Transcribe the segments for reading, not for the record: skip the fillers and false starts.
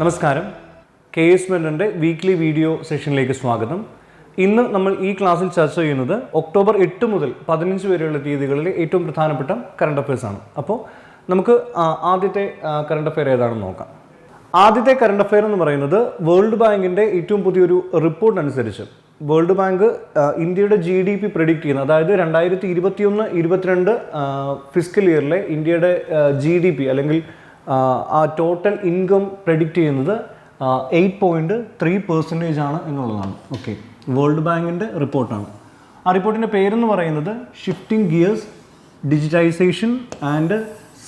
നമസ്കാരം. KS മെന്ററിന്റെ weekly video സെഷനിലേക്ക് സ്വാഗതം. ഇന്ന് നമ്മൾ ഈ ക്ലാസ്സിൽ ചർച്ച ചെയ്യുന്നത് ഒക്ടോബർ 8 മുതൽ 15 വരെയുള്ള തീയതികളിലെ ഏറ്റവും പ്രധാനപ്പെട്ട കറണ്ട് അഫയേഴ്സ് ആണ്. അപ്പോൾ നമുക്ക് ആദ്യത്തെ കറണ്ട് അഫെയർ ഏതാണെന്ന് നോക്കാം. ആദ്യത്തെ കറണ്ട് അഫെയർ എന്ന് പറയുന്നത് വേൾഡ് ബാങ്കിൻ്റെ ഏറ്റവും പുതിയൊരു റിപ്പോർട്ട് അനുസരിച്ച് വേൾഡ് ബാങ്ക് ഇന്ത്യയുടെ GDP പ്രെഡിക്റ്റ് ചെയ്യുന്നത്, അതായത് 2021-22 ഫിസ്ക്കൽ ഇയറിലെ ഇന്ത്യയുടെ GDP അല്ലെങ്കിൽ ആ ടോട്ടൽ ഇൻകം പ്രെഡിക്റ്റ് ചെയ്യുന്നത് 8.3% ആണ് എന്നുള്ളതാണ്. ഓക്കെ, വേൾഡ് ബാങ്കിൻ്റെ റിപ്പോർട്ടാണ്. ആ റിപ്പോർട്ടിൻ്റെ പേരെന്ന് പറയുന്നത് shifting gears digitisation and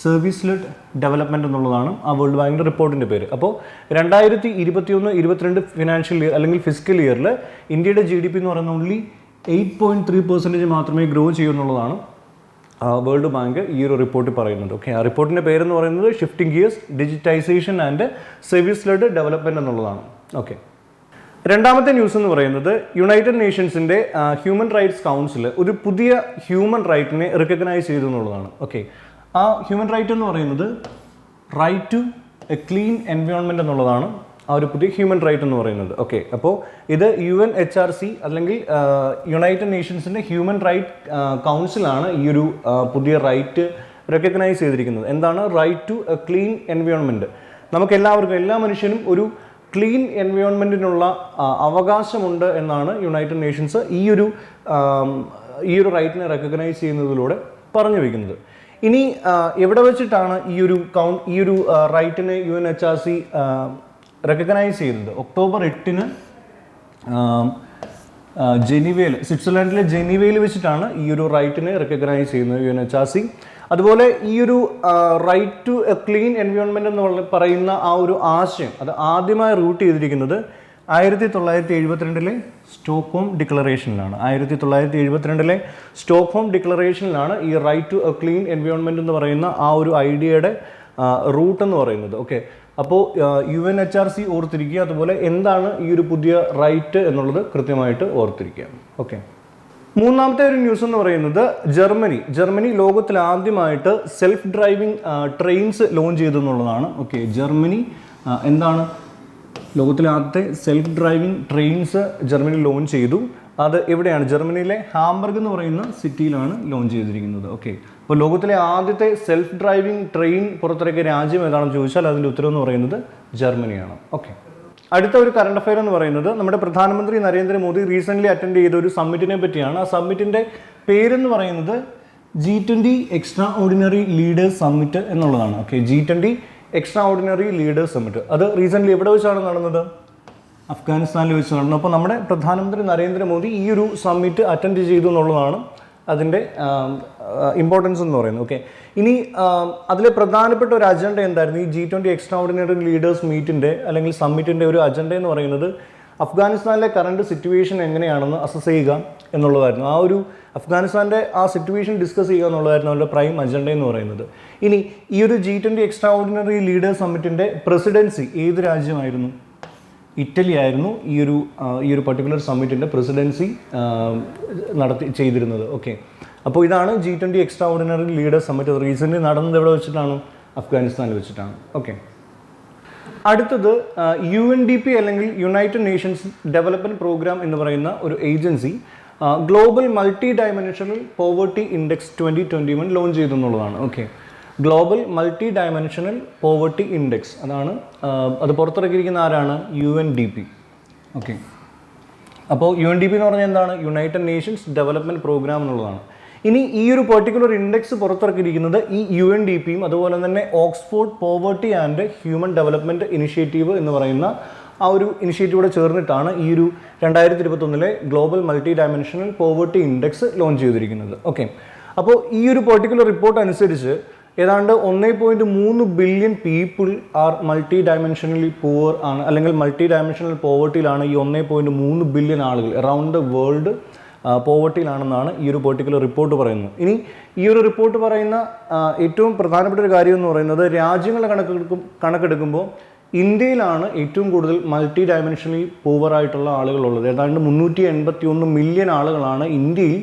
service led development എന്നുള്ളതാണ് ആ വേൾഡ് ബാങ്കിൻ്റെ റിപ്പോർട്ടിൻ്റെ പേര്. അപ്പോൾ 2021-22 ഫിനാൻഷ്യൽ ഇയർ അല്ലെങ്കിൽ ഫിസ്ക്കൽ ഇയറിൽ ഇന്ത്യയുടെ GDP എന്ന് പറയുന്നത് ഓൺലി 8.3% മാത്രമേ ഗ്രോ ചെയ്യുന്നുള്ളതാണ് വേൾഡ് ബാങ്ക് ഈ ഒരു റിപ്പോർട്ടിൽ പറയുന്നത്. ഓക്കെ, ആ റിപ്പോർട്ടിൻ്റെ പേരെന്ന് പറയുന്നത് shifting gears digitisation and service led development എന്നുള്ളതാണ്. ഓക്കെ, രണ്ടാമത്തെ ന്യൂസ് എന്ന് പറയുന്നത് യുണൈറ്റഡ് നേഷൻസിൻ്റെ ഹ്യൂമൻ റൈറ്റ്സ് കൗൺസിൽ ഒരു പുതിയ ഹ്യൂമൻ റൈറ്റിനെ റിക്കഗ്നൈസ് ചെയ്തു എന്നുള്ളതാണ്. ഓക്കെ, ആ ഹ്യൂമൻ റൈറ്റ് എന്ന് പറയുന്നത് right to a clean environment എന്നുള്ളതാണ് ആ ഒരു പുതിയ ഹ്യൂമൻ റൈറ്റ് എന്ന് പറയുന്നത്. ഓക്കെ, അപ്പോൾ ഇത് UNHRC അല്ലെങ്കിൽ യുണൈറ്റഡ് നേഷൻസിൻ്റെ ഹ്യൂമൻ റൈറ്റ് കൗൺസിലാണ് ഈ ഒരു പുതിയ റൈറ്റ് റെക്കഗ്നൈസ് ചെയ്തിരിക്കുന്നത്. എന്താണ് right to a clean environment? നമുക്ക് എല്ലാവർക്കും, എല്ലാ മനുഷ്യനും ഒരു ക്ലീൻ എൻവയോൺമെൻറ്റിനുള്ള അവകാശമുണ്ട് എന്നാണ് യുണൈറ്റഡ് നേഷൻസ് ഈ ഒരു റൈറ്റിനെ റെക്കഗ്നൈസ് ചെയ്യുന്നതിലൂടെ പറഞ്ഞു വയ്ക്കുന്നത്. ഇനി എവിടെ വെച്ചിട്ടാണ് ഈ ഒരു റൈറ്റിനെ UNHRC റെക്കഗ്നൈസ് ചെയ്തത്? ഒക്ടോബർ 8 ജനീവയിൽ, സ്വിറ്റ്സർലൻഡിലെ ജനീവയിൽ വെച്ചിട്ടാണ് ഈ ഒരു റൈറ്റിനെ റെക്കഗ്നൈസ് ചെയ്യുന്നത് UNHRC. അതുപോലെ ഈ ഒരു right to a clean environment എന്ന് പറയുന്ന ആ ഒരു ആശയം അത് ആദ്യമായി റൂട്ട് ചെയ്തിരിക്കുന്നത് 1972 സ്റ്റോക്ക്ഹോം ഡിക്ലറേഷനിലാണ്. 1972 സ്റ്റോക്ക്ഹോം ഡിക്ലറേഷനിലാണ് ഈ right to a clean environment എന്ന് പറയുന്ന ആ ഒരു ഐഡിയയുടെ റൂട്ട് എന്ന് പറയുന്നത്. ഓക്കെ, അപ്പോൾ UNHRC ഓർത്തിരിക്കുക. അതുപോലെ എന്താണ് ഈ ഒരു പുതിയ റൈറ്റ് എന്നുള്ളത് കൃത്യമായിട്ട് ഓർത്തിരിക്കുക. ഓക്കെ, മൂന്നാമത്തെ ഒരു ന്യൂസ് എന്ന് പറയുന്നത് ജർമ്മനി ലോകത്തിൽ ആദ്യമായിട്ട് സെൽഫ് ഡ്രൈവിംഗ് ട്രെയിൻസ് ലോഞ്ച് ചെയ്തു എന്നുള്ളതാണ്. ഓക്കെ, ജർമ്മനി എന്താണ് ലോകത്തിലെ ആദ്യത്തെ self driving trains Germany launch ചെയ്തു. അത് എവിടെയാണ്? ജർമ്മനിയിലെ ഹാംബർഗ് എന്ന് പറയുന്ന സിറ്റിയിലാണ് ലോഞ്ച് ചെയ്തിരിക്കുന്നത്. ഓക്കെ, അപ്പോൾ ലോകത്തിലെ ആദ്യത്തെ സെൽഫ് ഡ്രൈവിംഗ് ട്രെയിൻ പുറത്തിറക്കിയ രാജ്യം ഏതാണെന്ന് ചോദിച്ചാൽ അതിൻ്റെ ഉത്തരം എന്ന് പറയുന്നത് ജർമ്മനിയാണ്. ഓക്കെ, അടുത്ത ഒരു കറണ്ട് അഫെയർ എന്ന് പറയുന്നത് നമ്മുടെ പ്രധാനമന്ത്രി നരേന്ദ്രമോദി റീസെൻ്റ്ലി അറ്റൻഡ് ചെയ്ത ഒരു സമ്മിറ്റിനെ പറ്റിയാണ്. ആ സമ്മിറ്റിൻ്റെ പേരെന്ന് പറയുന്നത് G20 extraordinary leaders summit എന്നുള്ളതാണ്. Okay, G20 extraordinary leaders summit അത് റീസെൻ്റ്ലി എവിടെ വെച്ചാണ് നടന്നത്? അഫ്ഗാനിസ്ഥാനിൽ വെച്ച് നടന്നു. അപ്പോൾ നമ്മുടെ പ്രധാനമന്ത്രി നരേന്ദ്രമോദി ഈ ഒരു സമ്മിറ്റ് അറ്റൻഡ് ചെയ്തു എന്നുള്ളതാണ് അതിൻ്റെ ഇമ്പോർട്ടൻസ് എന്ന് പറയുന്നത്. ഓക്കെ, ഇനി അതിലെ പ്രധാനപ്പെട്ട ഒരു അജണ്ട എന്തായിരുന്നു? ഈ G20 എക്സ്ട്രാ ഓർഡിനറി ലീഡേഴ്സ് മീറ്റിൻ്റെ അല്ലെങ്കിൽ സമ്മിറ്റിൻ്റെ ഒരു അജണ്ട എന്ന് പറയുന്നത് അഫ്ഗാനിസ്ഥാനിലെ കറണ്ട് സിറ്റുവേഷൻ എങ്ങനെയാണെന്ന് അസസ് ചെയ്യുക എന്നുള്ളതായിരുന്നു. ആ ഒരു അഫ്ഗാനിസ്ഥാൻ്റെ ആ സിറ്റുവേഷൻ ഡിസ്കസ് ചെയ്യുക എന്നുള്ളതായിരുന്നു അവരുടെ പ്രൈം അജണ്ട എന്ന് പറയുന്നത്. ഇനി ഈ ഒരു G20 എക്സ്ട്രാ ഓർഡിനറി ലീഡേഴ്സ് സമ്മിറ്റിൻ്റെ പ്രസിഡൻസി ഏത് രാജ്യമായിരുന്നു? ഇറ്റലി ആയിരുന്നു ഈ ഒരു പർട്ടിക്കുലർ സമ്മിറ്റിൻ്റെ പ്രസിഡൻസി ചെയ്തിരുന്നത്. ഓക്കെ, അപ്പോൾ ഇതാണ് G20 extraordinary leaders summit. Recently നടന്നത് എവിടെ വെച്ചിട്ടാണ്? അഫ്ഗാനിസ്ഥാനിൽ വെച്ചിട്ടാണ്. ഓക്കെ, അടുത്തത് UNDP അല്ലെങ്കിൽ യുണൈറ്റഡ് നേഷൻസ് ഡെവലപ്മെൻറ്റ് പ്രോഗ്രാം എന്ന് പറയുന്ന ഒരു agency global multi dimensional poverty index 2021 launch ചെയ്തു എന്നുള്ളതാണ്. Okay, global multi dimensional poverty index അത് പുറത്തിറക്കിയിരിക്കുന്ന ആരാണ്? UNDP. ഓക്കെ, അപ്പോൾ UNDP എന്ന് പറഞ്ഞാൽ എന്താണ്? യുണൈറ്റഡ് നേഷൻസ് ഡെവലപ്മെൻറ്റ് പ്രോഗ്രാം എന്നുള്ളതാണ്. ഇനി ഈ ഒരു പെർട്ടിക്കുലർ ഇൻഡെക്സ് പുറത്തിറക്കിയിരിക്കുന്നത് ഈ UNDPയും അതുപോലെ തന്നെ Oxford poverty and human development initiative എന്ന് പറയുന്ന ആ ഒരു ഇനിഷ്യേറ്റീവോടെ ചേർന്നിട്ടാണ് ഈ ഒരു 2021 global multi dimensional poverty index launch ചെയ്തിരിക്കുന്നത്. ഓക്കെ, അപ്പോൾ ഈ ഒരു പെർട്ടിക്കുലർ റിപ്പോർട്ട് അനുസരിച്ച് ഏതാണ്ട് 1.3 billion people are multi dimensionally poor ആണ്, അല്ലെങ്കിൽ മൾട്ടി ഡയമെൻഷണൽ പോവർട്ടിയിലാണ് ഈ 1.3 ബില്യൺ ആളുകൾ അറൗണ്ട് ദ വേൾഡ് പോവർട്ടിയിലാണെന്നാണ് ഈ ഒരു പെർട്ടിക്കുലർ റിപ്പോർട്ട് പറയുന്നത്. ഇനി ഈ ഒരു റിപ്പോർട്ട് പറയുന്ന ഏറ്റവും പ്രധാനപ്പെട്ട ഒരു കാര്യം എന്ന് പറയുന്നത് രാജ്യങ്ങളെ കണക്കെടുക്കുമ്പോൾ ഇന്ത്യയിലാണ് ഏറ്റവും കൂടുതൽ മൾട്ടി ഡയമെൻഷനലി പൂവറായിട്ടുള്ള ആളുകളുള്ളത്. ഏതാണ്ട് 381 മില്യൺ ആളുകളാണ് ഇന്ത്യയിൽ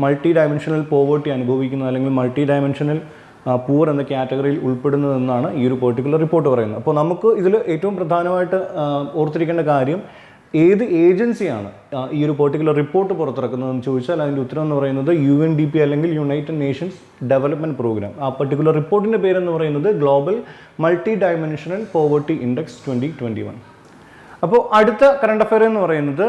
മൾട്ടി ഡയമെൻഷണൽ പോവർട്ടി അനുഭവിക്കുന്നത്, അല്ലെങ്കിൽ മൾട്ടി ഡയമെൻഷണൽ പൂർ എന്ന കാറ്റഗറിയിൽ ഉൾപ്പെടുന്നതെന്നാണ് ഈ ഒരു പെർട്ടിക്കുലർ റിപ്പോർട്ട് പറയുന്നത്. അപ്പോൾ നമുക്ക് ഇതിൽ ഏറ്റവും പ്രധാനമായിട്ട് ഓർത്തിരിക്കേണ്ട കാര്യം ഏത് ഏജൻസിയാണ് ഈ ഒരു പെർട്ടിക്കുലർ റിപ്പോർട്ട് പുറത്തിറക്കുന്നതെന്ന് ചോദിച്ചാൽ അതിൻ്റെ ഉത്തരം എന്ന് പറയുന്നത് UNDP അല്ലെങ്കിൽ യുണൈറ്റഡ് നേഷൻസ് ഡെവലപ്മെൻറ്റ് പ്രോഗ്രാം. ആ പെർട്ടിക്കുലർ റിപ്പോർട്ടിൻ്റെ പേരെന്ന് പറയുന്നത് global multi dimensional poverty index 2021. അപ്പോൾ അടുത്ത കറണ്ട് അഫയർ എന്ന് പറയുന്നത്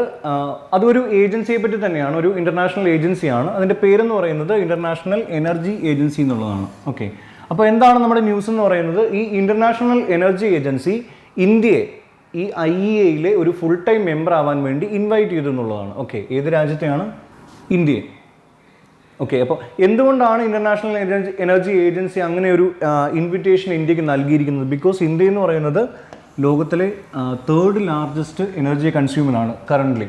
അതൊരു ഏജൻസിയെ പറ്റി തന്നെയാണ്, ഒരു ഇൻ്റർനാഷണൽ ഏജൻസിയാണ്. അതിൻ്റെ പേരെന്ന് പറയുന്നത് ഇൻ്റർനാഷണൽ എനർജി ഏജൻസി എന്നുള്ളതാണ്. ഓക്കെ, അപ്പോൾ എന്താണ് നമ്മുടെ ന്യൂസ് എന്ന് പറയുന്നത്? ഈ ഇൻ്റർനാഷണൽ എനർജി ഏജൻസി ഇന്ത്യയെ ഈ IEAയിലെ ഒരു ഫുൾ ടൈം മെമ്പർ ആവാൻ വേണ്ടി ഇൻവൈറ്റ് ചെയ്തു എന്നുള്ളതാണ്. ഓക്കെ, ഏത് രാജ്യത്തെയാണ്? ഇന്ത്യയെ. ഓക്കെ, അപ്പോൾ എന്തുകൊണ്ടാണ് ഇൻ്റർനാഷണൽ എനർജി ഏജൻസി അങ്ങനെ ഒരു ഇൻവിറ്റേഷൻ ഇന്ത്യക്ക് നൽകിയിരിക്കുന്നത്? ബിക്കോസ് ഇന്ത്യ എന്ന് പറയുന്നത് ലോകത്തിലെ 3rd ലാർജസ്റ്റ് എനർജി കൺസ്യൂമറാണ് കറൻ്റ്ലി.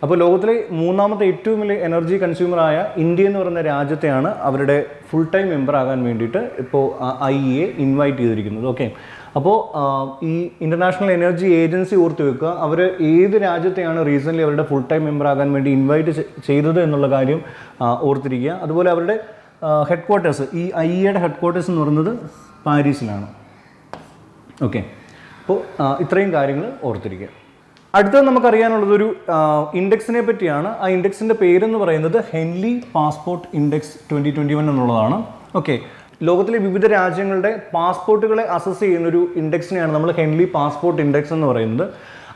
അപ്പോൾ ലോകത്തിലെ 3ാമത്തെ ഏറ്റവും വലിയ എനർജി കൺസ്യൂമറായ ഇന്ത്യ എന്ന് പറയുന്ന രാജ്യത്തെയാണ് അവരുടെ ഫുൾ ടൈം മെമ്പർ ആകാൻ വേണ്ടിയിട്ട് ഇപ്പോൾ IEA ഇൻവൈറ്റ് ചെയ്തിരിക്കുന്നത്. ഓക്കെ, അപ്പോൾ ഈ ഇൻ്റർനാഷണൽ എനർജി ഏജൻസി ഓർത്ത് വെക്കുക, അവർ ഏത് രാജ്യത്തെയാണ് റീസെൻ്റ്ലി അവരുടെ ഫുൾ ടൈം മെമ്പർ ആകാൻ വേണ്ടി ഇൻവൈറ്റ് ചെയ്തത് എന്നുള്ള കാര്യം ഓർത്തിരിക്കുക. അതുപോലെ അവരുടെ ഹെഡ് ക്വാർട്ടേഴ്സ്, ഈ IEAയുടെ ഹെഡ് ക്വാർട്ടേഴ്സ് എന്ന് പറയുന്നത് പാരീസിലാണ്. ഓക്കെ, അപ്പോൾ ഇത്രയും കാര്യങ്ങൾ ഓർത്തിരിക്കുക. അടുത്തത് നമുക്കറിയാനുള്ളത് ഒരു ഇൻഡെക്സിനെ പറ്റിയാണ്. ആ ഇൻഡെക്സിൻ്റെ പേരെന്ന് പറയുന്നത് ഹെൻലി പാസ്പോർട്ട് ഇൻഡെക്സ് 2021 എന്നുള്ളതാണ്. ഓക്കെ, ലോകത്തിലെ വിവിധ രാജ്യങ്ങളുടെ പാസ്പോർട്ടുകളെ അസസ് ചെയ്യുന്നൊരു ഇൻഡെക്സിനെയാണ് നമ്മൾ ഹെൻലി പാസ്പോർട്ട് ഇൻഡെക്സ് എന്ന് പറയുന്നത്.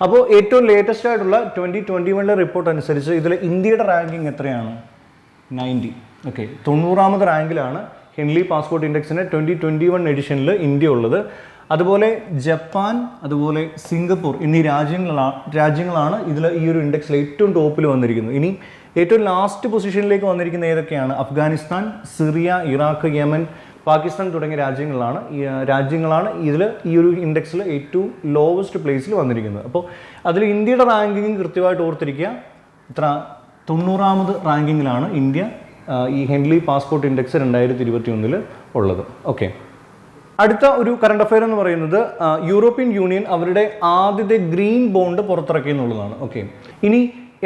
അപ്പോൾ ഏറ്റവും ലേറ്റസ്റ്റ് ആയിട്ടുള്ള 2021 റിപ്പോർട്ട് അനുസരിച്ച് ഇതിൽ ഇന്ത്യയുടെ റാങ്കിങ് എത്രയാണ്? 90. ഓക്കെ, 90ാമത് റാങ്കിലാണ് ഹെൻലി പാസ്പോർട്ട് ഇൻഡെക്സിന് 2021 എഡിഷനിൽ ഇന്ത്യ ഉള്ളത്. അതുപോലെ ജപ്പാൻ, അതുപോലെ സിംഗപ്പൂർ എന്നീ രാജ്യങ്ങളാണ് ഇതിൽ ഈ ഒരു ഇൻഡെക്സിൽ ഏറ്റവും ടോപ്പിൽ വന്നിരിക്കുന്നത്. ഇനി ഏറ്റവും ലാസ്റ്റ് പൊസിഷനിലേക്ക് വന്നിരിക്കുന്ന ഏതൊക്കെയാണ്? Afghanistan, Syria, Iraq, Yemen, Pakistan തുടങ്ങിയ രാജ്യങ്ങളാണ് ഇതിൽ ഈ ഒരു ഇൻഡെക്സിൽ ഏറ്റവും ലോവസ്റ്റ് പ്ലേസിൽ വന്നിരിക്കുന്നത്. അപ്പോൾ അതിൽ ഇന്ത്യയുടെ റാങ്കിങ് കൃത്യമായിട്ട് ഓർത്തിരിക്കുക. ഇത്ര 90ാമത് റാങ്കിങ്ങിലാണ് ഇന്ത്യ ഈ ഹെൻലി പാസ്പോർട്ട് ഇൻഡെക്സ് 2021 ഉള്ളത്. ഓക്കെ, അടുത്ത ഒരു കറണ്ട് അഫയർ എന്ന് പറയുന്നത് യൂറോപ്യൻ യൂണിയൻ അവരുടെ ആദ്യത്തെ ഗ്രീൻ ബോണ്ട് പുറത്തിറക്കി എന്നുള്ളതാണ്. ഓക്കെ, ഇനി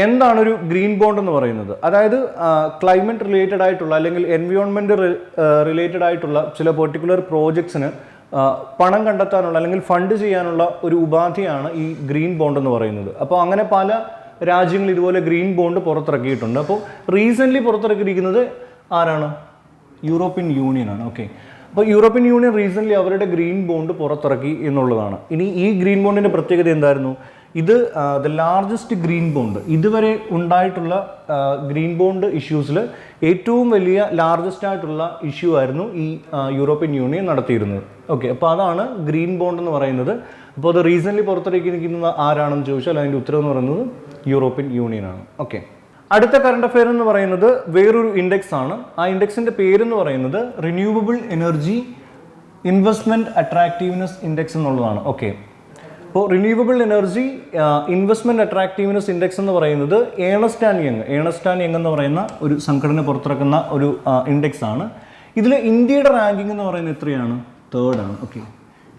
എന്താണ് ഒരു ഗ്രീൻ ബോണ്ട് എന്ന് പറയുന്നത്? അതായത് ക്ലൈമറ്റ് റിലേറ്റഡ് ആയിട്ടുള്ള അല്ലെങ്കിൽ എൻവയോൺമെൻറ്റ് റിലേറ്റഡ് ആയിട്ടുള്ള ചില പെർട്ടിക്കുലർ പ്രോജക്ട്സിന് പണം കണ്ടെത്താനുള്ള അല്ലെങ്കിൽ ഫണ്ട് ചെയ്യാനുള്ള ഒരു ഉപാധിയാണ് ഈ ഗ്രീൻ ബോണ്ട് എന്ന് പറയുന്നത്. അപ്പോൾ അങ്ങനെ പല രാജ്യങ്ങൾ ഇതുപോലെ ഗ്രീൻ ബോണ്ട് പുറത്തിറക്കിയിട്ടുണ്ട്. അപ്പോൾ റീസെൻ്റ്ലി പുറത്തിറക്കിയിരിക്കുന്നത് ആരാണ്? യൂറോപ്യൻ യൂണിയനാണ്. ഓക്കെ, അപ്പോൾ യൂറോപ്യൻ യൂണിയൻ റീസെൻ്റ്ലി അവരുടെ ഗ്രീൻ ബോണ്ട് പുറത്തിറക്കി എന്നുള്ളതാണ്. ഇനി ഈ ഗ്രീൻ ബോണ്ടിൻ്റെ പ്രത്യേകത എന്തായിരുന്നു? ഇത് ദ ലാർജസ്റ്റ് ഗ്രീൻ ബോണ്ട്, ഇതുവരെ ഉണ്ടായിട്ടുള്ള ഗ്രീൻ ബോണ്ട് ഇഷ്യൂസിൽ ഏറ്റവും വലിയ ലാർജസ്റ്റ് ആയിട്ടുള്ള ഇഷ്യൂ ആയിരുന്നു ഈ യൂറോപ്യൻ യൂണിയൻ നടത്തിയിരുന്നത്. ഓക്കെ, അപ്പോൾ അതാണ് ഗ്രീൻ ബോണ്ട് എന്ന് പറയുന്നത്. അപ്പോൾ അത് റീസെൻ്റ്ലി പുറത്തിറക്കിയിരിക്കുന്നത് ആരാണെന്ന് ചോദിച്ചാൽ അതിൻ്റെ ഉത്തരം എന്ന് പറയുന്നത് യൂറോപ്യൻ യൂണിയനാണ്. ഓക്കെ, അടുത്ത കറണ്ട് അഫെയർ എന്ന് പറയുന്നത് വേറൊരു ഇൻഡെക്സ് ആണ്. ആ ഇൻഡെക്സിൻ്റെ പേരെന്ന് പറയുന്നത് renewable energy investment attractiveness index എന്നുള്ളതാണ്. ഓക്കെ, അപ്പോൾ renewable energy investment attractiveness index എന്ന് പറയുന്നത് ഏണസ്റ്റ് ആൻഡ് യങ് എന്ന് പറയുന്ന ഒരു സംഘടന പുറത്തിറക്കുന്ന ഒരു ഇൻഡെക്സ് ആണ്. ഇതിൽ ഇന്ത്യയുടെ റാങ്കിങ് എന്ന് പറയുന്നത് എത്രയാണ്? 3rd ആണ്. ഓക്കെ,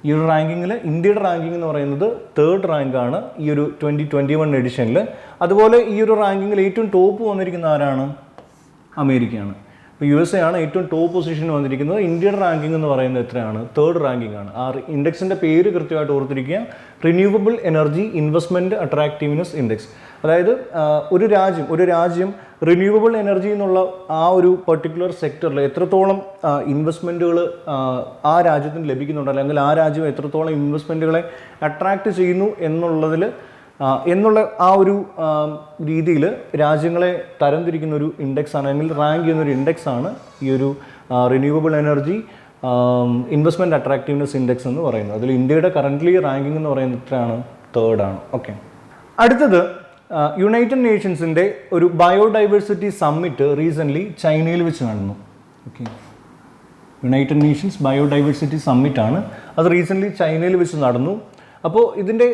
ഈ ഒരു റാങ്കിങ്ങിൽ ഇന്ത്യയുടെ റാങ്കിങ് എന്ന് പറയുന്നത് 3rd റാങ്കാണ് ഈ ഒരു 2021 എഡിഷനിൽ. അതുപോലെ ഈ ഒരു റാങ്കിങ്ങിൽ ഏറ്റവും ടോപ്പ് വന്നിരിക്കുന്ന ആരാണ്? അമേരിക്കയാണ്. ഇപ്പോൾ USA ആണ് ഏറ്റവും ടോപ്പ് പൊസിഷനിൽ വന്നിരിക്കുന്നത്. ഇന്ത്യയുടെ റാങ്കിങ് എന്ന് പറയുന്നത് എത്രയാണ്? 3rd റാങ്കിങ് ആണ്. ആ ഇൻഡെക്സിൻ്റെ പേര് കൃത്യമായിട്ട് ഓർത്തിരിക്കുക, renewable energy investment attractiveness index. അതായത് ഒരു രാജ്യം റിന്യൂവബിൾ എനർജി എന്നുള്ള ആ ഒരു പെർട്ടിക്കുലർ സെക്ടറിൽ എത്രത്തോളം ഇൻവെസ്റ്റ്മെൻറ്റുകൾ ആ രാജ്യത്തിന് ലഭിക്കുന്നുണ്ട്, അല്ലെങ്കിൽ ആ രാജ്യം എത്രത്തോളം ഇൻവെസ്റ്റ്മെൻറ്റുകളെ അട്രാക്റ്റ് ചെയ്യുന്നു എന്നുള്ള ആ ഒരു രീതിയിൽ രാജ്യങ്ങളെ തരംതിരിക്കുന്ന ഒരു ഇൻഡെക്സാണ്, അല്ലെങ്കിൽ റാങ്ക് ചെയ്യുന്ന ഒരു ഇൻഡെക്സാണ് ഈ ഒരു renewable energy investment attractiveness index എന്ന് പറയുന്നത്. അതിൽ ഇന്ത്യയുടെ കറൻ്റ്ലി റാങ്കിങ് എന്ന് പറയുന്നത് എത്രയാണ്? 3rd ആണ്. ഓക്കെ, അടുത്തത് യുണൈറ്റഡ് നേഷൻസിൻ്റെ ഒരു ബയോഡൈവേഴ്സിറ്റി സമ്മിറ്റ് റീസെൻ്റ്ലി ചൈനയിൽ വെച്ച് നടന്നു. ഓക്കെ, യുണൈറ്റഡ് നേഷൻസ് ബയോഡൈവേഴ്സിറ്റി സമ്മിറ്റാണ്. അത് റീസെൻ്റ്ലി ചൈനയിൽ വെച്ച് നടന്നു. അപ്പോൾ ഇതിൻ്റെ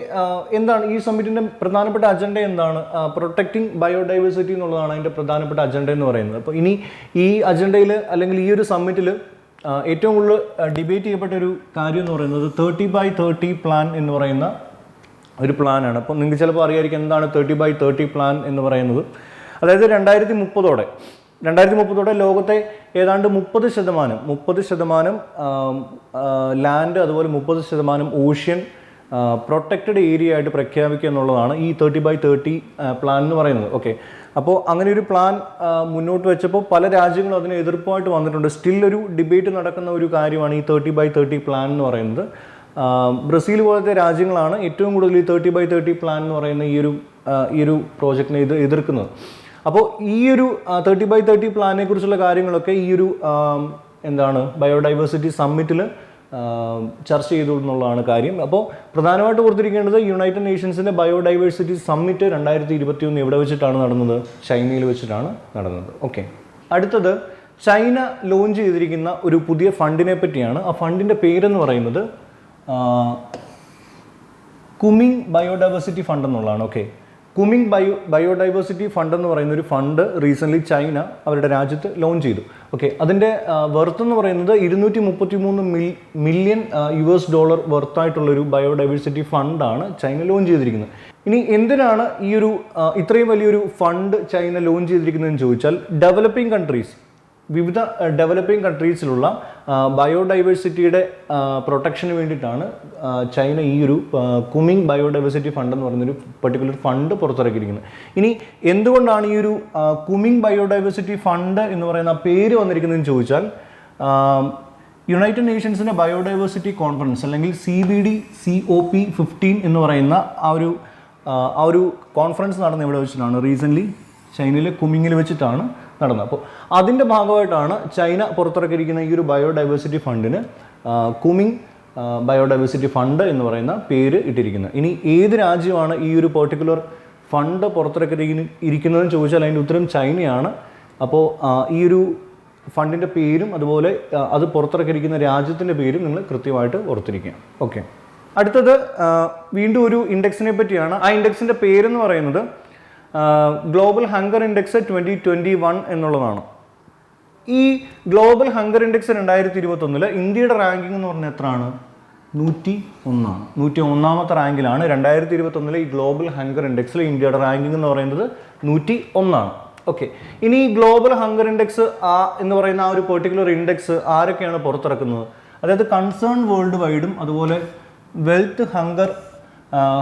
എന്താണ് ഈ സമ്മിറ്റിൻ്റെ പ്രധാനപ്പെട്ട അജണ്ട എന്താണ്? പ്രൊട്ടക്റ്റിംഗ് ബയോഡൈവേഴ്സിറ്റി എന്നുള്ളതാണ് അതിൻ്റെ പ്രധാനപ്പെട്ട അജണ്ട എന്ന് പറയുന്നത്. അപ്പോൾ ഇനി ഈ അജണ്ടയിൽ അല്ലെങ്കിൽ ഈ ഒരു സമ്മിറ്റിൽ ഏറ്റവും കൂടുതൽ ഡിബേറ്റ് ചെയ്യപ്പെട്ട ഒരു കാര്യം എന്ന് പറയുന്നത് 30x30 പ്ലാൻ എന്ന് പറയുന്ന ഒരു പ്ലാനാണ്. അപ്പോൾ നിങ്ങൾക്ക് ചിലപ്പോൾ അറിയായിരിക്കും എന്താണ് 30x30 പ്ലാൻ എന്ന് പറയുന്നത്. അതായത് 2030 2030 ലോകത്തെ ഏതാണ്ട് 30% ലാൻഡ്, അതുപോലെ 30% ഓഷ്യൻ പ്രൊട്ടക്റ്റഡ് ഏരിയ ആയിട്ട് പ്രഖ്യാപിക്കുക എന്നുള്ളതാണ് ഈ 30x30 പ്ലാൻ എന്ന് പറയുന്നത്. ഓക്കെ, അപ്പോൾ അങ്ങനെ ഒരു പ്ലാൻ മുന്നോട്ട് വെച്ചപ്പോൾ പല രാജ്യങ്ങളും അതിന് എതിർപ്പായിട്ട് വന്നിട്ടുണ്ട്. സ്റ്റിൽ ഒരു ഡിബേറ്റ് നടക്കുന്ന ഒരു കാര്യമാണ് ഈ 30x30 പ്ലാൻ എന്ന് പറയുന്നത്. ബ്രസീൽ പോലത്തെ രാജ്യങ്ങളാണ് ഏറ്റവും കൂടുതൽ ഈ 30x30 പ്ലാൻ എന്ന് പറയുന്ന ഈ ഒരു പ്രോജക്റ്റിനെ എതിർക്കുന്നത്. അപ്പോൾ ഈ ഒരു 30x30 പ്ലാനെ കുറിച്ചുള്ള കാര്യങ്ങളൊക്കെ ഈ ഒരു ബയോഡൈവേഴ്സിറ്റി സമ്മിറ്റിൽ ചർച്ച ചെയ്തു എന്നുള്ളതാണ് കാര്യം. അപ്പോൾ പ്രധാനമായിട്ട് ഓർത്തിരിക്കേണ്ടത് യുണൈറ്റഡ് നേഷൻസിൻ്റെ ബയോഡൈവേഴ്സിറ്റി സമ്മിറ്റ് 2021 എവിടെ വെച്ചിട്ടാണ് നടന്നത്? ചൈനയിൽ വെച്ചിട്ടാണ് നടന്നത്. ഓക്കെ, അടുത്തത് ചൈന ലോഞ്ച് ചെയ്തിരിക്കുന്ന ഒരു പുതിയ ഫണ്ടിനെ പറ്റിയാണ്. ആ ഫണ്ടിൻ്റെ പേരെന്ന് പറയുന്നത് കുമിങ് ബയോഡൈവേഴ്സിറ്റി ഫണ്ട് എന്നുള്ളതാണ്. ഓക്കെ, കുമിങ് ബയോഡൈവേഴ്സിറ്റി ഫണ്ട് എന്ന് പറയുന്ന ഒരു ഫണ്ട് റീസെൻ്റ്ലി ചൈന അവരുടെ രാജ്യത്ത് ലോഞ്ച് ചെയ്തു. ഓക്കെ, അതിൻ്റെ വെർത്ത് എന്ന് പറയുന്നത് $233 മില്യൺ വെർത്തായിട്ടുള്ളൊരു ബയോഡൈവേഴ്സിറ്റി ഫണ്ടാണ് ചൈന ലോഞ്ച് ചെയ്തിരിക്കുന്നത്. ഇനി എന്തിനാണ് ഈ ഒരു ഇത്രയും വലിയൊരു ഫണ്ട് ചൈന ലോഞ്ച് ചെയ്തിരിക്കുന്നതെന്ന് ചോദിച്ചാൽ, വിവിധ ഡെവലപ്പിംഗ് കൺട്രീസിലുള്ള ബയോഡൈവേഴ്സിറ്റിയുടെ പ്രൊട്ടക്ഷന് വേണ്ടിയിട്ടാണ് ചൈന ഈ ഒരു കുമിങ് ബയോഡൈവേഴ്സിറ്റി ഫണ്ട് എന്ന് പറയുന്നൊരു പെർട്ടിക്കുലർ ഫണ്ട് പുറത്തിറക്കിയിരിക്കുന്നത്. ഇനി എന്തുകൊണ്ടാണ് ഈ ഒരു കുമിങ് ബയോഡൈവേഴ്സിറ്റി ഫണ്ട് എന്ന് പറയുന്ന പേര് വന്നിരിക്കുന്നതെന്ന് ചോദിച്ചാൽ, യുണൈറ്റഡ് നേഷൻസിൻ്റെ ബയോഡൈവേഴ്സിറ്റി കോൺഫറൻസ് അല്ലെങ്കിൽ CBD-COP15 എന്ന് പറയുന്ന ആ ഒരു കോൺഫറൻസ് നടന്ന ഇവിടെ വെച്ചിട്ടാണ്. റീസെൻ്റ്ലി ചൈനയിലെ കുമിങ്ങിൽ വെച്ചിട്ടാണ് നടന്നത്. അപ്പോൾ അതിൻ്റെ ഭാഗമായിട്ടാണ് ചൈന പുറത്തിറക്കിയിരിക്കുന്ന ഈ ഒരു ബയോഡൈവേഴ്സിറ്റി ഫണ്ടിന് കുമിങ് ബയോഡൈവേഴ്സിറ്റി ഫണ്ട് എന്ന് പറയുന്ന പേര് ഇട്ടിരിക്കുന്നത്. ഇനി ഏത് രാജ്യമാണ് ഈ ഒരു പെർട്ടിക്കുലർ ഫണ്ട് പുറത്തിറക്കിയിരിക്കുന്നതെന്ന് ചോദിച്ചാൽ അതിൻ്റെ ഉത്തരം ചൈനയാണ്. അപ്പോൾ ഈ ഒരു ഫണ്ടിൻ്റെ പേരും അതുപോലെ അത് പുറത്തിറക്കിയിരിക്കുന്ന രാജ്യത്തിൻ്റെ പേരും നിങ്ങൾ കൃത്യമായിട്ട് ഓർത്തിരിക്കുക. ഓക്കെ, അടുത്തത് വീണ്ടും ഒരു ഇൻഡെക്സിനെ പറ്റിയാണ്. ആ ഇൻഡെക്സിൻ്റെ പേരെന്ന് പറയുന്നത് ഗ്ലോബൽ ഹങ്കർ ഇൻഡെക്സ് 2021 എന്നുള്ളതാണ്. ഈ ഗ്ലോബൽ ഹങ്കർ ഇൻഡെക്സ് 2021 ഇന്ത്യയുടെ റാങ്കിങ് എന്ന് പറഞ്ഞാൽ എത്രയാണ്? 101. 101ാമത്തെ റാങ്കിലാണ് 2021 ഈ ഗ്ലോബൽ ഹങ്കർ ഇൻഡെക്സിൽ ഇന്ത്യയുടെ റാങ്കിങ് എന്ന് പറയുന്നത് 101. ഓക്കെ, ഇനി ഈ ഗ്ലോബൽ ഹങ്കർ ഇൻഡെക്സ് എന്ന് പറയുന്ന ആ ഒരു പെർട്ടിക്കുലർ ഇൻഡെക്സ് ആരൊക്കെയാണ് പുറത്തിറക്കുന്നത്? അതായത് കൺസേൺ വേൾഡ് വൈഡും അതുപോലെ വെൽത്ത് ഹങ്കർ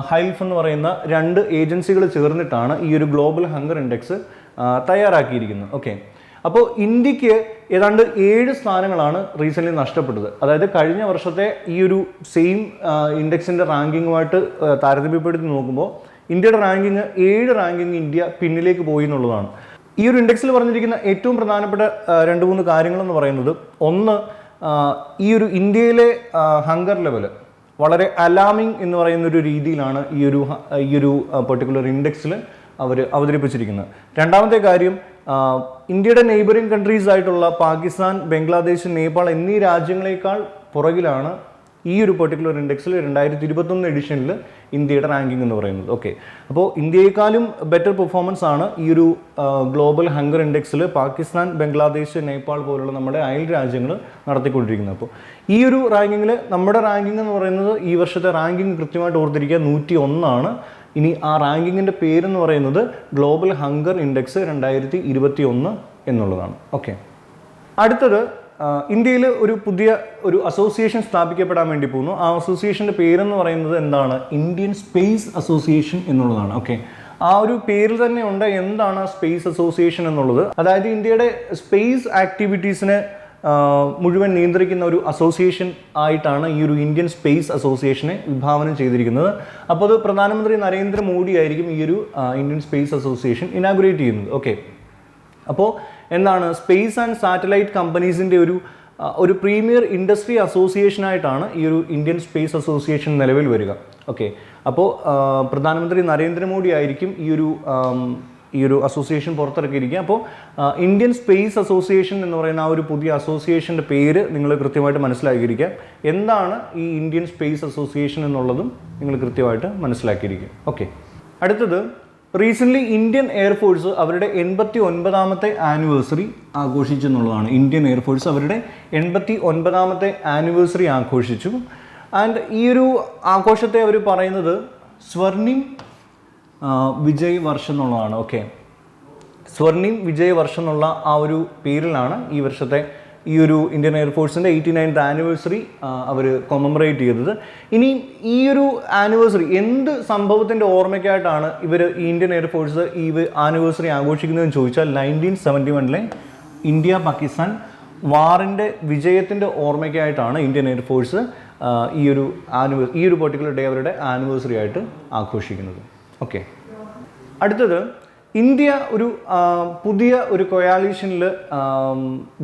ഹൈൽഫ് എന്ന് പറയുന്ന 2 ഏജൻസികൾ ചേർന്നിട്ടാണ് ഈ ഒരു ഗ്ലോബൽ ഹങ്കർ ഇൻഡെക്സ് തയ്യാറാക്കിയിരിക്കുന്നത്. ഓക്കെ, അപ്പോൾ ഇന്ത്യക്ക് ഏതാണ്ട് 7 സ്ഥാനങ്ങളാണ് റീസെൻ്റ്ലി നഷ്ടപ്പെട്ടത്. അതായത് കഴിഞ്ഞ വർഷത്തെ ഈ ഒരു സെയിം ഇൻഡെക്സിൻ്റെ റാങ്കിങ്ങുമായിട്ട് താരതമ്യപ്പെടുത്തി നോക്കുമ്പോൾ ഇന്ത്യയുടെ 7 റാങ്കിങ് ഇന്ത്യ പിന്നിലേക്ക് പോയി എന്നുള്ളതാണ്. ഈ ഒരു ഇൻഡെക്സിൽ പറഞ്ഞിരിക്കുന്ന ഏറ്റവും പ്രധാനപ്പെട്ട 2-3 കാര്യങ്ങളെന്ന് പറയുന്നത്, ഒന്ന്, ഈ ഒരു ഇന്ത്യയിലെ ഹങ്കർ ലെവൽ വളരെ അലാമിങ് എന്ന് പറയുന്ന ഒരു രീതിയിലാണ് ഈ ഒരു പെർട്ടിക്കുലർ ഇൻഡെക്സിൽ അവർ അവതരിപ്പിച്ചിരിക്കുന്നത്. രണ്ടാമത്തെ കാര്യം, ഇന്ത്യയുടെ നെയ്ബറിംഗ് കൺട്രീസ് ആയിട്ടുള്ള പാകിസ്ഥാൻ, ബംഗ്ലാദേശ്, നേപ്പാൾ എന്നീ രാജ്യങ്ങളെക്കാൾ പുറകിലാണ് ഈ ഒരു പെർട്ടിക്കുലർ ഇൻഡെക്സിൽ 2021 എഡിഷനിൽ ഇന്ത്യയുടെ റാങ്കിങ് എന്ന് പറയുന്നത്. ഓക്കെ, അപ്പോൾ ഇന്ത്യയെക്കാളും ബെറ്റർ പെർഫോമൻസ് ആണ് ഈ ഒരു ഗ്ലോബൽ ഹങ്കർ ഇൻഡെക്സിൽ പാകിസ്ഥാൻ, ബംഗ്ലാദേശ്, നേപ്പാൾ പോലുള്ള നമ്മുടെ അയൽ രാജ്യങ്ങൾ നടത്തിക്കൊണ്ടിരിക്കുന്നത്. അപ്പോൾ ഈ ഒരു റാങ്കിങ്ങിൽ നമ്മുടെ റാങ്കിങ് എന്ന് പറയുന്നത്, ഈ വർഷത്തെ റാങ്കിങ് കൃത്യമായിട്ട് ഓർത്തിരിക്കുക 101 ഇനി ആ റാങ്കിങ്ങിൻ്റെ പേരെന്ന് പറയുന്നത് ഗ്ലോബൽ ഹങ്കർ ഇൻഡെക്സ് 2021 എന്നുള്ളതാണ്. ഓക്കെ, അടുത്തത് ഇന്ത്യയിൽ ഒരു പുതിയ അസോസിയേഷൻ സ്ഥാപിക്കപ്പെടാൻ വേണ്ടി പോകുന്നു. ആ അസോസിയേഷൻ്റെ പേരെന്ന് പറയുന്നത് എന്താണ്? ഇന്ത്യൻ സ്പേസ് അസോസിയേഷൻ എന്നുള്ളതാണ്. ഓക്കെ, ആ ഒരു പേരിൽ തന്നെ ഉണ്ട് എന്താണ് സ്പേസ് അസോസിയേഷൻ എന്നുള്ളത്. അതായത് ഇന്ത്യയുടെ സ്പേസ് ആക്ടിവിറ്റീസിനെ മുഴുവൻ നിയന്ത്രിക്കുന്ന ഒരു അസോസിയേഷൻ ആയിട്ടാണ് ഈ ഒരു ഇന്ത്യൻ സ്പേസ് അസോസിയേഷനെ വിഭാവനം ചെയ്തിരിക്കുന്നത്. അപ്പോൾ അത് പ്രധാനമന്ത്രി നരേന്ദ്രമോദി ആയിരിക്കും ഈ ഒരു ഇന്ത്യൻ സ്പേസ് അസോസിയേഷൻ ഇനാഗുറേറ്റ് ചെയ്യുന്നത്. ഓക്കെ, അപ്പോൾ എന്താണ് സ്പേസ് ആൻഡ് സാറ്റലൈറ്റ് കമ്പനീസിൻ്റെ ഒരു പ്രീമിയർ ഇൻഡസ്ട്രി അസോസിയേഷനായിട്ടാണ് ഈ ഒരു ഇന്ത്യൻ സ്പേസ് അസോസിയേഷൻ നിലവിൽ വരിക. ഓക്കെ, അപ്പോൾ പ്രധാനമന്ത്രി നരേന്ദ്രമോദി ആയിരിക്കും ഈ ഒരു അസോസിയേഷൻ പുറത്തിറക്കിയിരിക്കുക. അപ്പോൾ ഇന്ത്യൻ സ്പേസ് അസോസിയേഷൻ എന്ന് പറയുന്ന ആ ഒരു പുതിയ അസോസിയേഷൻ്റെ പേര് നിങ്ങൾ കൃത്യമായിട്ട് മനസ്സിലാക്കിയിരിക്കുക. എന്താണ് ഈ ഇന്ത്യൻ സ്പേസ് അസോസിയേഷൻ എന്നുള്ളതും നിങ്ങൾ കൃത്യമായിട്ട് മനസ്സിലാക്കിയിരിക്കുക. ഓക്കെ, അടുത്തത്, റീസെൻ്റ്ലി ഇന്ത്യൻ എയർഫോഴ്സ് അവരുടെ 89ാമത്തെ ആനിവേഴ്സറി ആഘോഷിച്ചു എന്നുള്ളതാണ്. ഇന്ത്യൻ എയർഫോഴ്സ് അവരുടെ 89ാമത്തെ ആനിവേഴ്സറി ആഘോഷിച്ചു. ആൻഡ് ഈ ഒരു ആഘോഷത്തെ അവർ പറയുന്നത് സ്വർണിം വിജയ് വർഷം എന്നുള്ളതാണ്. ഓക്കെ, സ്വർണിം വിജയ് വർഷം എന്നുള്ള ആ ഒരു പേരിലാണ് ഈ വർഷത്തെ ഈ ഒരു ഇന്ത്യൻ എയർഫോഴ്സിൻ്റെ 89th ആനിവേഴ്സറി അവർ കൊമമറേറ്റ് ചെയ്തത്. ഇനി ഈ ഒരു ആനിവേഴ്സറി എന്ത് സംഭവത്തിൻ്റെ ഓർമ്മയ്ക്കായിട്ടാണ് ഇവർ ഈ ഇന്ത്യൻ എയർഫോഴ്സ് ഈ ആനിവേഴ്സറി ആഘോഷിക്കുന്നതെന്ന് ചോദിച്ചാൽ 1971 ഇന്ത്യ പാകിസ്ഥാൻ വാറിൻ്റെ വിജയത്തിൻ്റെ ഓർമ്മയ്ക്കായിട്ടാണ് ഇന്ത്യൻ എയർഫോഴ്സ് ഈ ഒരു പെർട്ടിക്കുലർ ഡേ അവരുടെ ആനിവേഴ്സറി ആയിട്ട് ആഘോഷിക്കുന്നത്. ഓക്കെ, അടുത്തത് ഇന്ത്യ ഒരു പുതിയ ഒരു കൊയാലിഷനിൽ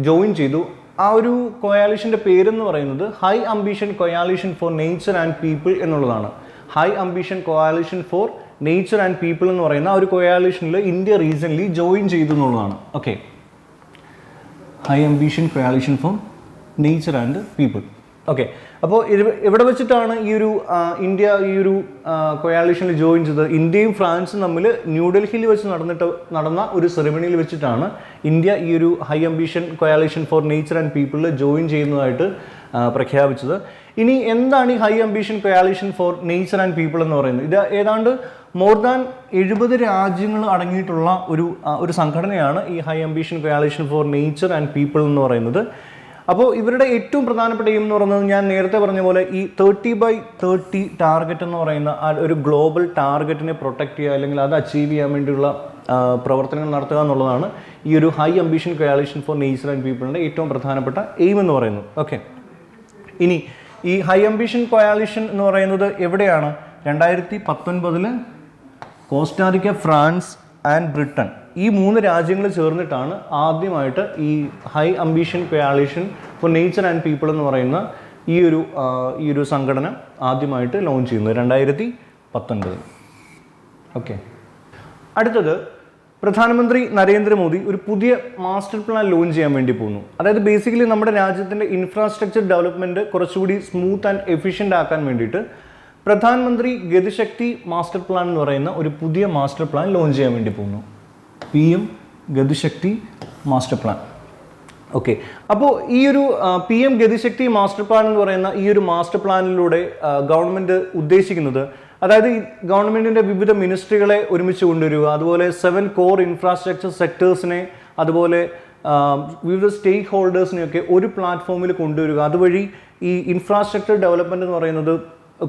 ജോയിൻ ചെയ്തു. ആ ഒരു കൊയാലിഷൻ്റെ പേരെന്ന് പറയുന്നത് high ambition coalition for nature and people എന്നുള്ളതാണ്. High ambition coalition for nature and people എന്ന് പറയുന്ന ആ ഒരു കൊയാലിഷനിൽ ഇന്ത്യ റീസെൻ്റ്ലി ജോയിൻ ചെയ്തു എന്നുള്ളതാണ്. Okay, high ambition coalition for nature and people. Okay, അപ്പോൾ ഇവിടെ വെച്ചിട്ടാണ് ഈ ഒരു ഇന്ത്യ ഈ ഒരു കൊയാലിഷനിൽ ജോയിൻ ചെയ്തത്. ഇന്ത്യയും ഫ്രാൻസും തമ്മിൽ ന്യൂഡൽഹിയിൽ വെച്ച് നടന്ന ഒരു സെറിമണിയിൽ വെച്ചിട്ടാണ് ഇന്ത്യ ഈ ഒരു high ambition coalition for nature and പീപ്പിളിൽ ജോയിൻ ചെയ്യുന്നതായിട്ട് പ്രഖ്യാപിച്ചത്. ഇനി എന്താണ് ഈ high ambition coalition for nature and people എന്ന് പറയുന്നത്? ഇത് ഏതാണ്ട് മോർ ദാൻ 70 രാജ്യങ്ങൾ അടങ്ങിയിട്ടുള്ള ഒരു സംഘടനയാണ് ഈ high ambition coalition for nature and people എന്ന് പറയുന്നത്. അപ്പോൾ ഇവരുടെ ഏറ്റവും പ്രധാനപ്പെട്ട എയിം എന്ന് പറയുന്നത് ഞാൻ നേരത്തെ പറഞ്ഞ പോലെ ഈ 30x30 ടാർഗറ്റ് എന്ന് പറയുന്ന ഒരു ഗ്ലോബൽ ടാർഗറ്റിനെ പ്രൊട്ടക്റ്റ് ചെയ്യുക അല്ലെങ്കിൽ അത് അച്ചീവ് ചെയ്യാൻ വേണ്ടിയുള്ള പ്രവർത്തനങ്ങൾ നടത്തുക എന്നുള്ളതാണ് ഈ ഒരു high ambition coalition for nature and പീപ്പിളിൻ്റെ ഏറ്റവും പ്രധാനപ്പെട്ട എയിം എന്ന് പറയുന്നത്. ഓക്കെ, ഇനി ഈ ഹൈ അംബിഷൻ കൊയാലിഷൻ എന്ന് പറയുന്നത് എവിടെയാണ്? 2019 കോസ്റ്റാറിക്ക, ഫ്രാൻസ് ആൻഡ് ബ്രിട്ടൻ ഈ 3 രാജ്യങ്ങൾ ചേർന്നിട്ടാണ് ആദ്യമായിട്ട് ഈ high ambition coalition for nature and people എന്ന് പറയുന്ന ഈ ഒരു സംഘടന ആദ്യമായിട്ട് ലോഞ്ച് ചെയ്യുന്നത് 2019. ഓക്കെ, അടുത്തത് പ്രധാനമന്ത്രി നരേന്ദ്രമോദി ഒരു പുതിയ മാസ്റ്റർ പ്ലാൻ ലോഞ്ച് ചെയ്യാൻ വേണ്ടി പോകുന്നു. അതായത് ബേസിക്കലി നമ്മുടെ രാജ്യത്തിൻ്റെ ഇൻഫ്രാസ്ട്രക്ചർ ഡെവലപ്മെൻറ്റ് കുറച്ചുകൂടി സ്മൂത്ത് ആൻഡ് എഫിഷ്യൻ്റ് ആക്കാൻ വേണ്ടിയിട്ട് പ്രധാനമന്ത്രി ഗതിശക്തി മാസ്റ്റർ പ്ലാൻ എന്ന് പറയുന്ന ഒരു പുതിയ മാസ്റ്റർ പ്ലാൻ ലോഞ്ച് ചെയ്യാൻ വേണ്ടി പോകുന്നു. PM Gati Shakti master plan. Okay, അപ്പോൾ ഈ ഒരു PM ഗതിശക്തി മാസ്റ്റർ പ്ലാൻ എന്ന് പറയുന്ന ഈ ഒരു മാസ്റ്റർ പ്ലാനിലൂടെ ഗവൺമെൻറ് ഉദ്ദേശിക്കുന്നത്, അതായത് ഗവൺമെൻറ്റിൻ്റെ വിവിധ മിനിസ്ട്രികളെ ഒരുമിച്ച് കൊണ്ടുവരിക, അതുപോലെ 7 കോർ ഇൻഫ്രാസ്ട്രക്ചർ സെക്ടേഴ്സിനെ, അതുപോലെ വിവിധ സ്റ്റേക്ക് ഹോൾഡേഴ്സിനെയൊക്കെ ഒരു പ്ലാറ്റ്ഫോമിൽ കൊണ്ടുവരിക. അതുവഴി ഈ ഇൻഫ്രാസ്ട്രക്ചർ ഡെവലപ്മെൻറ്റ് എന്ന് പറയുന്നത്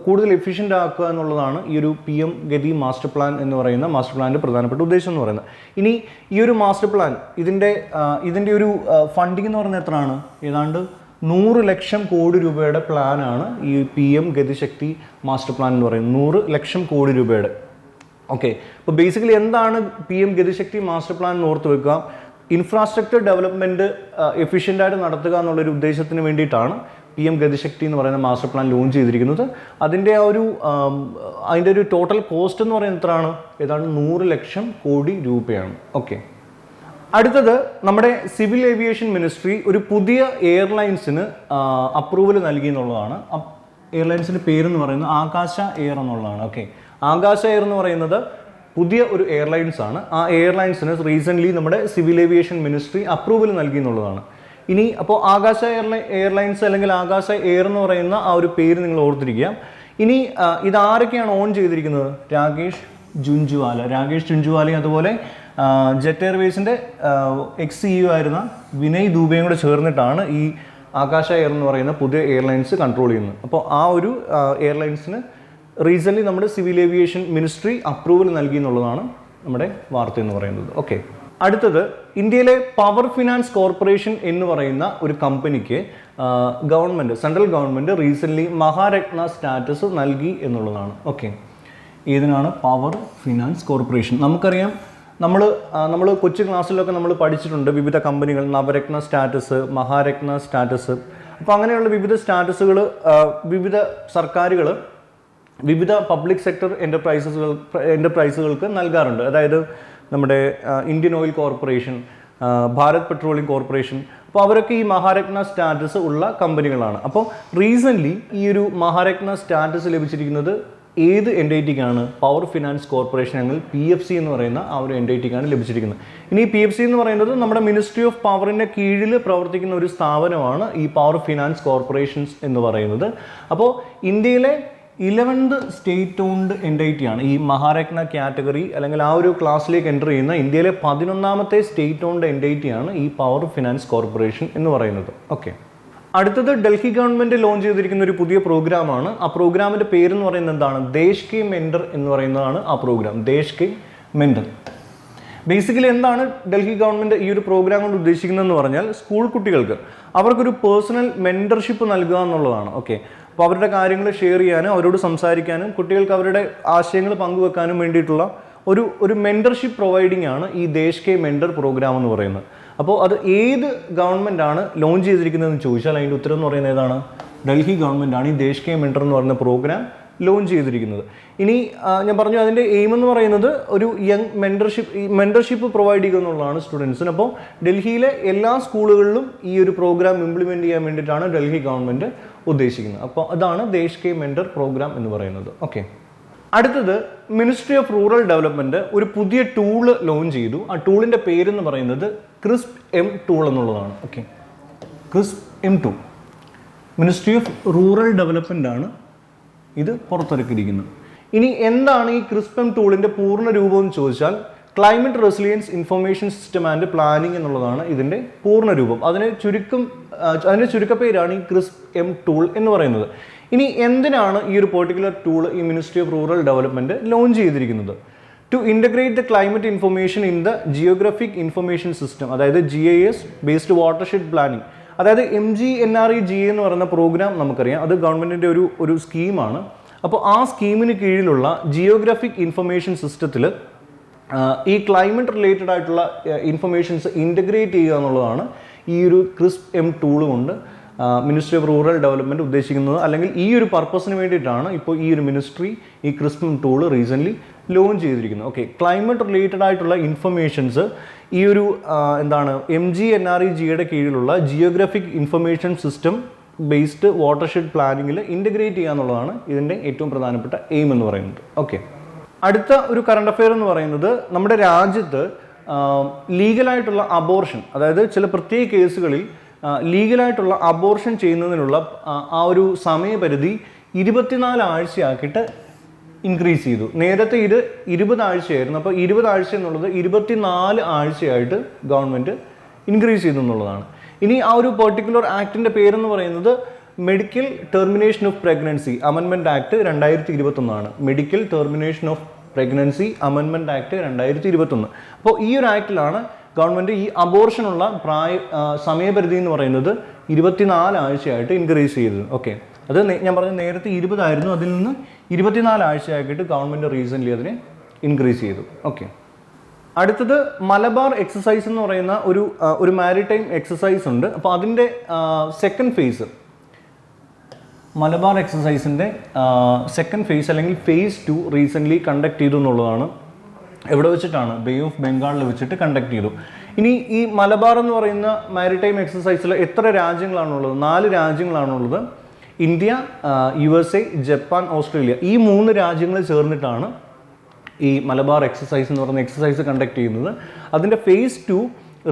കൂടുതൽ എഫിഷ്യൻ്റ് ആക്കുക എന്നുള്ളതാണ് ഈ ഒരു PM ഗതി മാസ്റ്റർ പ്ലാൻ എന്ന് പറയുന്ന മാസ്റ്റർ പ്ലാനിൻ്റെ പ്രധാനപ്പെട്ട ഉദ്ദേശം എന്ന് പറയുന്നത്. ഇനി ഈ ഒരു മാസ്റ്റർ പ്ലാൻ ഇതിൻ്റെ ഒരു ഫണ്ടിങ് എന്ന് പറയുന്നത് എത്രയാണ്? ഏതാണ്ട് 100 ലക്ഷം കോടി രൂപയുടെ പ്ലാനാണ് ഈ PM ഗതിശക്തി മാസ്റ്റർ പ്ലാൻ എന്ന് പറയുന്നത്. 100 ലക്ഷം കോടി രൂപയുടെ. ഓക്കെ, അപ്പോൾ ബേസിക്കലി എന്താണ് PM ഗതിശക്തി മാസ്റ്റർ പ്ലാൻ എന്ന് ഓർത്ത് വെക്കുക? ഇൻഫ്രാസ്ട്രക്ചർ ഡെവലപ്മെൻറ്റ് എഫിഷ്യൻ്റായിട്ട് നടത്തുക എന്നുള്ളൊരു ഉദ്ദേശത്തിന് വേണ്ടിയിട്ടാണ് PM ഗതിശക്തി എന്ന് പറയുന്ന മാസ്റ്റർ പ്ലാൻ ലോഞ്ച് ചെയ്തിരിക്കുന്നത്. അതിൻ്റെ ഒരു ടോട്ടൽ കോസ്റ്റ് എന്ന് പറയുന്നത് എത്രയാണ്? ഏതാണ്ട് 100 ലക്ഷം കോടി രൂപയാണ്. ഓക്കെ, അടുത്തത് നമ്മുടെ സിവിൽ ഏവിയേഷൻ മിനിസ്ട്രി ഒരു പുതിയ എയർലൈൻസിന് അപ്രൂവൽ നൽകി എന്നുള്ളതാണ്. എയർലൈൻസിൻ്റെ പേരെന്ന് പറയുന്നത് ആകാശ എയർ എന്നുള്ളതാണ്. ഓക്കെ, ആകാശ എയർ എന്ന് പറയുന്നത് പുതിയ ഒരു എയർലൈൻസ് ആണ്. ആ എയർലൈൻസിന് റീസെൻ്റ്ലി നമ്മുടെ സിവിൽ ഏവിയേഷൻ മിനിസ്ട്രി അപ്രൂവൽ നൽകി എന്നുള്ളതാണ്. ഇനി അപ്പോൾ ആകാശ എയർലൈൻസ് അല്ലെങ്കിൽ ആകാശ എയർ എന്ന് പറയുന്ന ആ ഒരു പേര് നിങ്ങൾ ഓർത്തിരിക്കുക. ഇനി ഇതാരൊക്കെയാണ് ഓൺ ചെയ്തിരിക്കുന്നത്? രാകേഷ് ജുൻജുവാലയും അതുപോലെ ജെറ്റ് എയർവേസിൻ്റെ ex-CEO ആയിരുന്ന വിനയ് ദൂബയും കൂടെ ചേർന്നിട്ടാണ് ഈ ആകാശ എയർ എന്ന് പറയുന്ന പുതിയ എയർലൈൻസ് കൺട്രോൾ ചെയ്യുന്നത്. അപ്പോൾ ആ ഒരു എയർലൈൻസിന് റീസെൻ്റ്ലി നമ്മുടെ സിവിൽ ഏവിയേഷൻ മിനിസ്ട്രി അപ്രൂവൽ നൽകി എന്നുള്ളതാണ് നമ്മുടെ വാർത്ത എന്ന് പറയുന്നത്. ഓക്കെ, അടുത്തത് ഇന്ത്യയിലെ പവർ ഫിനാൻസ് കോർപ്പറേഷൻ എന്ന് പറയുന്ന ഒരു കമ്പനിക്ക് central government recently Maharatna status നൽകി എന്നുള്ളതാണ്. ഓക്കെ, ഏതിനാണ്? Power finance corporation. നമുക്കറിയാം, നമ്മൾ കൊച്ചു ക്ലാസ്സിലൊക്കെ നമ്മൾ പഠിച്ചിട്ടുണ്ട് വിവിധ കമ്പനികൾ, നവരത്ന സ്റ്റാറ്റസ്, മഹാരത്ന സ്റ്റാറ്റസ്. അപ്പോൾ അങ്ങനെയുള്ള വിവിധ സ്റ്റാറ്റസുകൾ വിവിധ സർക്കാരുകൾ വിവിധ പബ്ലിക് സെക്ടർ എൻ്റർപ്രൈസുകൾക്ക് നൽകാറുണ്ട്. അതായത് നമ്മുടെ Indian oil corporation, Bharat petroleum corporation. അപ്പോൾ അവരൊക്കെ ഈ മഹാരത്ന സ്റ്റാറ്റസ് ഉള്ള കമ്പനികളാണ്. അപ്പോൾ റീസെൻ്റ്ലി ഈ ഒരു മഹാരത്ന സ്റ്റാറ്റസ് ലഭിച്ചിരിക്കുന്നത് ഏത് എൻഐറ്റിക്കാണ്? പവർ ഫിനാൻസ് കോർപ്പറേഷൻ അല്ലെങ്കിൽ PFC എന്ന് പറയുന്ന ആ ഒരു എൻഐറ്റിക്കാണ് ലഭിച്ചിരിക്കുന്നത്. ഇനി PFC എന്ന് പറയുന്നത് നമ്മുടെ മിനിസ്ട്രി ഓഫ് പവറിൻ്റെ കീഴിൽ പ്രവർത്തിക്കുന്ന ഒരു സ്ഥാപനമാണ് ഈ പവർ ഫിനാൻസ് കോർപ്പറേഷൻസ് എന്ന് പറയുന്നത്. അപ്പോൾ ഇന്ത്യയിലെ 11th സ്റ്റേറ്റ് ഓൺഡ് എൻറ്റൈറ്റിയാണ് ഈ മഹാരത്ന കാറ്റഗറി അല്ലെങ്കിൽ ആ ഒരു ക്ലാസ്സിലേക്ക് എൻ്റർ ചെയ്യുന്ന ഇന്ത്യയിലെ 11ാമത്തെ സ്റ്റേറ്റ് ഓൺഡ് എൻറ്റൈറ്റിയാണ് ഈ പവർ ഫിനാൻസ് കോർപ്പറേഷൻ എന്ന് പറയുന്നത്. ഓക്കെ, അടുത്തത് ഡൽഹി ഗവൺമെൻറ് ലോഞ്ച് ചെയ്തിരിക്കുന്ന ഒരു പുതിയ പ്രോഗ്രാമാണ്. ആ പ്രോഗ്രാമിൻ്റെ പേരെന്ന് പറയുന്നത് എന്താണ്? ദേശ് കെ മെൻറ്റർ എന്ന് പറയുന്നതാണ് ആ പ്രോഗ്രാം. ദേശ് കെ മെൻറ്റർ. ബേസിക്കലി എന്താണ് ഡൽഹി ഗവൺമെൻറ് ഈ ഒരു പ്രോഗ്രാം കൊണ്ട് ഉദ്ദേശിക്കുന്നതെന്ന് പറഞ്ഞാൽ സ്കൂൾ കുട്ടികൾക്ക് അവർക്കൊരു പേഴ്സണൽ മെൻറ്റർഷിപ്പ് നൽകുക എന്നുള്ളതാണ്. ഓക്കെ, അപ്പോൾ അവരുടെ കാര്യങ്ങൾ ഷെയർ ചെയ്യാനും അവരോട് സംസാരിക്കാനും കുട്ടികൾക്ക് അവരുടെ ആശയങ്ങൾ പങ്കുവെക്കാനും വേണ്ടിയിട്ടുള്ള ഒരു മെൻറ്റർഷിപ്പ് പ്രൊവൈഡിംഗ് ആണ് ഈ ദേശ് കെ മെൻറ്റർ പ്രോഗ്രാം എന്ന് പറയുന്നത്. അപ്പോൾ അത് ഏത് ഗവൺമെൻറ്റാണ് ലോഞ്ച് ചെയ്തിരിക്കുന്നതെന്ന് ചോദിച്ചാൽ അതിൻ്റെ ഉത്തരം എന്ന് പറയുന്നത് ഏതാണ്? ഡൽഹി ഗവൺമെൻറ്റാണ് ഈ ദേശ് കെ മെൻറ്റർ എന്ന് പറയുന്ന പ്രോഗ്രാം ലോഞ്ച് ചെയ്തിരിക്കുന്നത്. ഇനി ഞാൻ പറഞ്ഞു അതിൻ്റെ എയിം എന്ന് പറയുന്നത് ഒരു യങ് മെൻറ്റർഷിപ്പ് പ്രൊവൈഡ് ചെയ്യുക എന്നുള്ളതാണ് സ്റ്റുഡൻസിന്. അപ്പോൾ ഡൽഹിയിലെ എല്ലാ സ്കൂളുകളിലും ഈ ഒരു പ്രോഗ്രാം ഇംപ്ലിമെൻറ്റ് ചെയ്യാൻ വേണ്ടിയിട്ടാണ് ഡൽഹി ഗവൺമെൻറ് ഉദ്ദേശിക്കുന്നത്. അപ്പോൾ അതാണ് ദേശ് കെ മെൻറ്റർ പ്രോഗ്രാം എന്ന് പറയുന്നത്. ഓക്കെ, അടുത്തത് മിനിസ്ട്രി ഓഫ് റൂറൽ ഡെവലപ്മെൻറ്റ് ഒരു പുതിയ ടൂള് ലോഞ്ച് ചെയ്തു. ആ ടൂളിൻ്റെ പേരെന്ന് പറയുന്നത് ക്രിസ്പ് എം ടൂൾ എന്നുള്ളതാണ്. Okay, crisp M tool ministry of rural development ആണ് ഇത് പുറത്തിറക്കിയിരിക്കുന്നത്. ഇനി എന്താണ് ഈ ക്രിസ്പ് എം ടൂളിൻ്റെ പൂർണ്ണ രൂപം എന്ന് ചോദിച്ചാൽ climate resilience information system and planning എന്നുള്ളതാണ് ഇതിൻ്റെ പൂർണ്ണ രൂപം. അതിൻ്റെ ചുരുക്കപ്പേരാണ് ഈ ക്രിസ്പ് എം ടൂൾ എന്ന് പറയുന്നത്. ഇനി എന്തിനാണ് ഈ ഒരു പെർട്ടിക്കുലർ ടൂൾ ഈ ministry of rural development launch ചെയ്തിരിക്കുന്നത്? To integrate the climate information in the geographic information system, അതായത് GIS ബേസ്ഡ് വാട്ടർഷെഡ് പ്ലാനിംഗ്. അതായത് MGNREGA എന്ന് പറയുന്ന പ്രോഗ്രാം നമുക്കറിയാം, അത് ഗവൺമെൻറ്റിൻ്റെ ഒരു സ്കീമാണ്. അപ്പോൾ ആ സ്കീമിന് കീഴിലുള്ള ജിയോഗ്രഫിക് ഇൻഫർമേഷൻ സിസ്റ്റത്തിൽ ഈ ക്ലൈമറ്റ് റിലേറ്റഡ് ആയിട്ടുള്ള ഇൻഫർമേഷൻസ് ഇൻ്റഗ്രേറ്റ് ചെയ്യുക എന്നുള്ളതാണ് ഈ ഒരു ക്രിസ്പ് എം ടൂൾ കൊണ്ട് മിനിസ്ട്രി ഓഫ് റൂറൽ ഡെവലപ്മെൻറ്റ് ഉദ്ദേശിക്കുന്നത്. അല്ലെങ്കിൽ ഈ ഒരു പർപ്പസിന് വേണ്ടിയിട്ടാണ് ഇപ്പോൾ ഈ ഒരു മിനിസ്ട്രി ഈ CRISP M tool recently launch ചെയ്തിരിക്കുന്നത്. ഓക്കെ, ക്ലൈമറ്റ് റിലേറ്റഡ് ആയിട്ടുള്ള ഇൻഫർമേഷൻസ് ഈ ഒരു MGNREGA കീഴിലുള്ള geographic information system based watershed പ്ലാനിങ്ങിൽ ഇൻ്റഗ്രേറ്റ് ചെയ്യുക എന്നുള്ളതാണ് ഇതിൻ്റെ ഏറ്റവും പ്രധാനപ്പെട്ട എയിം എന്ന് പറയുന്നത്. ഓക്കെ, അടുത്ത ഒരു കറണ്ട് അഫെയർ എന്ന് പറയുന്നത് നമ്മുടെ രാജ്യത്ത് ലീഗലായിട്ടുള്ള അബോർഷൻ, അതായത് ചില പ്രത്യേക കേസുകളിൽ ലീഗലായിട്ടുള്ള അബോർഷൻ ചെയ്യുന്നതിനുള്ള ആ ഒരു സമയപരിധി 24 ആഴ്ചയാക്കിയിട്ട് ഇൻക്രീസ് ചെയ്തു. നേരത്തെ ഇത് 20 ആഴ്ചയായിരുന്നു. അപ്പോൾ 20 ആഴ്ച എന്നുള്ളത് 24 ആഴ്ചയായിട്ട് ഗവൺമെൻറ് ഇൻക്രീസ് ചെയ്തു എന്നുള്ളതാണ്. ഇനി ആ ഒരു പെർട്ടിക്കുലർ ആക്ടിൻ്റെ പേരെന്ന് പറയുന്നത് medical termination of pregnancy amendment act 2021 ആണ്. Medical termination of pregnancy amendment act 2021. അപ്പോൾ ഈ ഒരു ആക്ടിലാണ് ഗവൺമെൻറ് ഈ അബോർഷനുള്ള സമയപരിധി എന്ന് പറയുന്നത് 24 ആഴ്ചയായിട്ട് ഇൻക്രീസ് ചെയ്തത്. ഓക്കെ, അത് ഞാൻ പറഞ്ഞ നേരത്തെ 20 ആയിരുന്നു, അതിൽ നിന്ന് 24 ആഴ്ചയാക്കിയിട്ട് ഗവൺമെൻറ് റീസെൻ്റ്ലി അതിനെ ഇൻക്രീസ് ചെയ്തു. ഓക്കെ, അടുത്തത് മലബാർ എക്സസൈസ് എന്ന് പറയുന്ന ഒരു മാരിടൈം എക്സസൈസ് ഉണ്ട്. അപ്പോൾ അതിൻ്റെ സെക്കൻഡ് ഫേസ്, മലബാർ എക്സസൈസിൻ്റെ സെക്കൻഡ് ഫേസ് അല്ലെങ്കിൽ phase 2 റീസെൻ്റ്ലി കണ്ടക്ട് ചെയ്തു എന്നുള്ളതാണ്. എവിടെ വെച്ചിട്ടാണ്? ബേ ഓഫ് ബംഗാളിൽ വെച്ചിട്ട് കണ്ടക്ട് ചെയ്തു. ഇനി ഈ മലബാർ എന്ന് പറയുന്ന മാരിടൈം എക്സസൈസിൽ എത്ര രാജ്യങ്ങളാണുള്ളത്? 4 രാജ്യങ്ങളാണുള്ളത്. India, USA, Japan, Australia. ഈ 3 രാജ്യങ്ങൾ ചേർന്നിട്ടാണ് ഈ മലബാർ എക്സസൈസ് എന്ന് പറയുന്ന എക്സസൈസ് കണ്ടക്ട് ചെയ്യുന്നത്. അതിൻ്റെ phase 2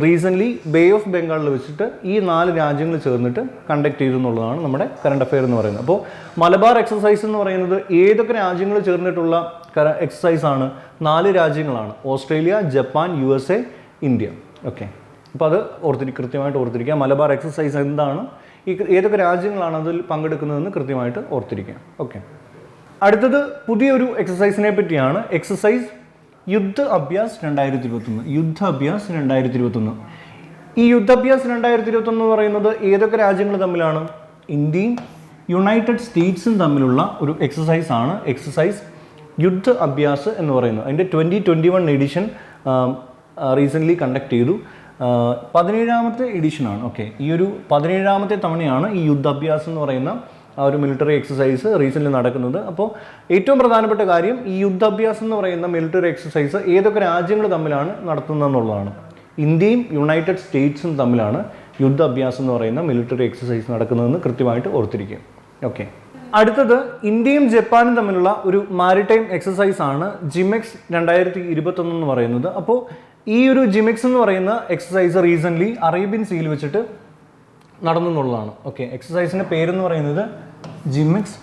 റീസെൻ്റ്ലി ബേ ഓഫ് ബംഗാളിൽ വെച്ചിട്ട് ഈ 4 രാജ്യങ്ങൾ ചേർന്നിട്ട് കണ്ടക്ട് ചെയ്തു എന്നുള്ളതാണ് നമ്മുടെ കറണ്ട് അഫെയർ എന്ന് പറയുന്നത്. അപ്പോൾ മലബാർ എക്സസൈസ് എന്ന് പറയുന്നത് ഏതൊക്കെ രാജ്യങ്ങൾ ചേർന്നിട്ടുള്ള എക്സസൈസ് ആണ്? 4 രാജ്യങ്ങളാണ്. Australia, Japan, USA, India. Okay, അപ്പോൾ അത് കൃത്യമായിട്ട് ഓർത്തിരിക്കുക. മലബാർ എക്സസൈസ് എന്താണ്, ഏതൊക്കെ രാജ്യങ്ങളാണ് അതിൽ പങ്കെടുക്കുന്നതെന്ന് കൃത്യമായിട്ട് ഓർത്തിരിക്കുക. ഓക്കെ, അടുത്തത് പുതിയൊരു എക്സസൈസിനെ പറ്റിയാണ്. എക്സസൈസ് യുദ്ധ അഭ്യാസ് 2021. യുദ്ധ അഭ്യാസ് 2021. ഈ യുദ്ധ അഭ്യാസ് 2021 എന്ന് പറയുന്നത് ഏതൊക്കെ രാജ്യങ്ങൾ തമ്മിലാണ്? ഇന്ത്യയും യുണൈറ്റഡ് സ്റ്റേറ്റ്സും തമ്മിലുള്ള ഒരു എക്സസൈസ് ആണ് എക്സസൈസ് യുദ്ധ അഭ്യാസ് എന്ന് പറയുന്നത്. അതിൻ്റെ 2021 എഡിഷൻ റീസെൻ്റ്ലി കണ്ടക്ട് ചെയ്തു. 17ാമത്തെ എഡിഷനാണ്. ഓക്കെ, ഈ ഒരു 17ാമത്തെ തവണയാണ് ഈ യുദ്ധാഭ്യാസം എന്ന് പറയുന്ന ആ ഒരു മിലിറ്ററി എക്സസൈസ് റീസെൻ്റ്ലി നടക്കുന്നത്. അപ്പോൾ ഏറ്റവും പ്രധാനപ്പെട്ട കാര്യം ഈ യുദ്ധാഭ്യാസം എന്ന് പറയുന്ന മിലിറ്ററി എക്സസൈസ് ഏതൊക്കെ രാജ്യങ്ങൾ തമ്മിലാണ് നടത്തുന്നതെന്നുള്ളതാണ്. ഇന്ത്യയും യുണൈറ്റഡ് സ്റ്റേറ്റ്സും തമ്മിലാണ് യുദ്ധാഭ്യാസം എന്ന് പറയുന്ന മിലിറ്ററി എക്സസൈസ് നടക്കുന്നതെന്ന് കൃത്യമായിട്ട് ഓർത്തിരിക്കുക. ഓക്കെ, അടുത്തത് ഇന്ത്യയും ജപ്പാനും തമ്മിലുള്ള ഒരു മാരിടൈം എക്സസൈസ് ആണ് ജിമെക്സ് 2021 എന്ന് പറയുന്നത്. അപ്പോൾ ഈ ഒരു ജിമെക്സ് എന്ന് പറയുന്ന എക്സസൈസ് റീസെൻ്റ്ലി അറേബ്യൻ സീയിൽ വെച്ചിട്ട് നടന്നു എന്നുള്ളതാണ്. ഓക്കെ, എക്സസൈസിൻ്റെ പേരെന്ന് പറയുന്നത് ജിമെക്സ്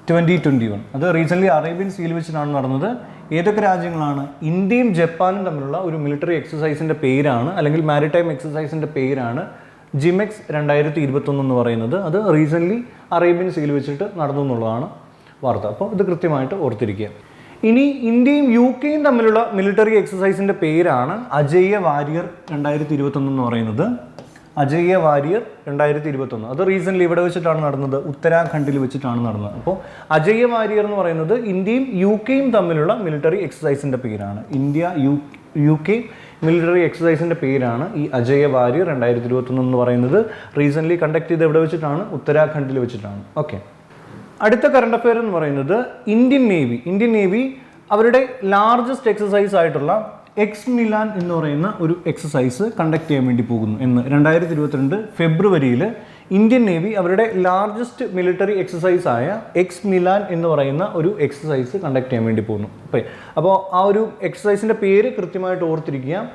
2021. അത് റീസെൻ്റ്ലി അറേബ്യൻ സീയിൽ വെച്ചിട്ടാണ് നടന്നത്. ഏതൊക്കെ രാജ്യങ്ങളാണ്? ഇന്ത്യയും ജപ്പാനും തമ്മിലുള്ള ഒരു മിലിറ്ററി എക്സസൈസിൻ്റെ പേരാണ്, അല്ലെങ്കിൽ മാരിടൈം എക്സസൈസിൻ്റെ പേരാണ് ജിമെക്സ് 2021 എന്ന് പറയുന്നത്. അത് റീസെൻ്റ്ലി അറേബ്യൻ സീയിൽ വെച്ചിട്ട് നടന്നു എന്നുള്ളതാണ് വാർത്ത. അപ്പോൾ ഇത് കൃത്യമായിട്ട് ഓർത്തിരിക്കുക. ഇനി ഇന്ത്യയും UK തമ്മിലുള്ള മിലിറ്ററി എക്സസൈസിൻ്റെ പേരാണ് അജയ്യ വാരിയർ 2021 എന്ന് പറയുന്നത്. അജയ്യ വാരിയർ 2021. അത് റീസെൻ്റ്ലി ഇവിടെ വെച്ചിട്ടാണ് നടന്നത്, ഉത്തരാഖണ്ഡിൽ വെച്ചിട്ടാണ് നടന്നത്. അപ്പോൾ അജയ്യ വാരിയർ എന്ന് പറയുന്നത് ഇന്ത്യയും UK തമ്മിലുള്ള മിലിറ്ററി എക്സസൈസിൻ്റെ പേരാണ്. ഇന്ത്യ UK മിലിറ്ററി എക്സസൈസിൻ്റെ പേരാണ് ഈ അജയ്യ വാരിയർ 2021 എന്ന് പറയുന്നത്. റീസെൻ്റ്ലി കണ്ടക്ട് ചെയ്ത് എവിടെ വെച്ചിട്ടാണ്? ഉത്തരാഖണ്ഡിൽ വെച്ചിട്ടാണ്. ഓക്കെ, അടുത്ത കറണ്ട് അഫെയർ എന്ന് പറയുന്നത് ഇന്ത്യൻ നേവി അവരുടെ ലാർജസ്റ്റ് എക്സസൈസ് ആയിട്ടുള്ള എക്സ് മിലാൻ എന്ന് പറയുന്ന ഒരു എക്സസൈസ് കണ്ടക്ട് ചെയ്യാൻ വേണ്ടി പോകുന്നു എന്ന് 2022 ഫെബ്രുവരിയിൽ ഇന്ത്യൻ നേവി അവരുടെ ലാർജസ്റ്റ് മിലിറ്ററി എക്സസൈസ് ആയ എക്സ് മിലാൻ എന്ന് പറയുന്ന ഒരു എക്സസൈസ് കണ്ടക്ട് ചെയ്യാൻ വേണ്ടി പോകുന്നു. അപ്പോൾ ആ ഒരു എക്സസൈസിൻ്റെ പേര് കൃത്യമായിട്ട് ഓർത്തിരിക്കുക.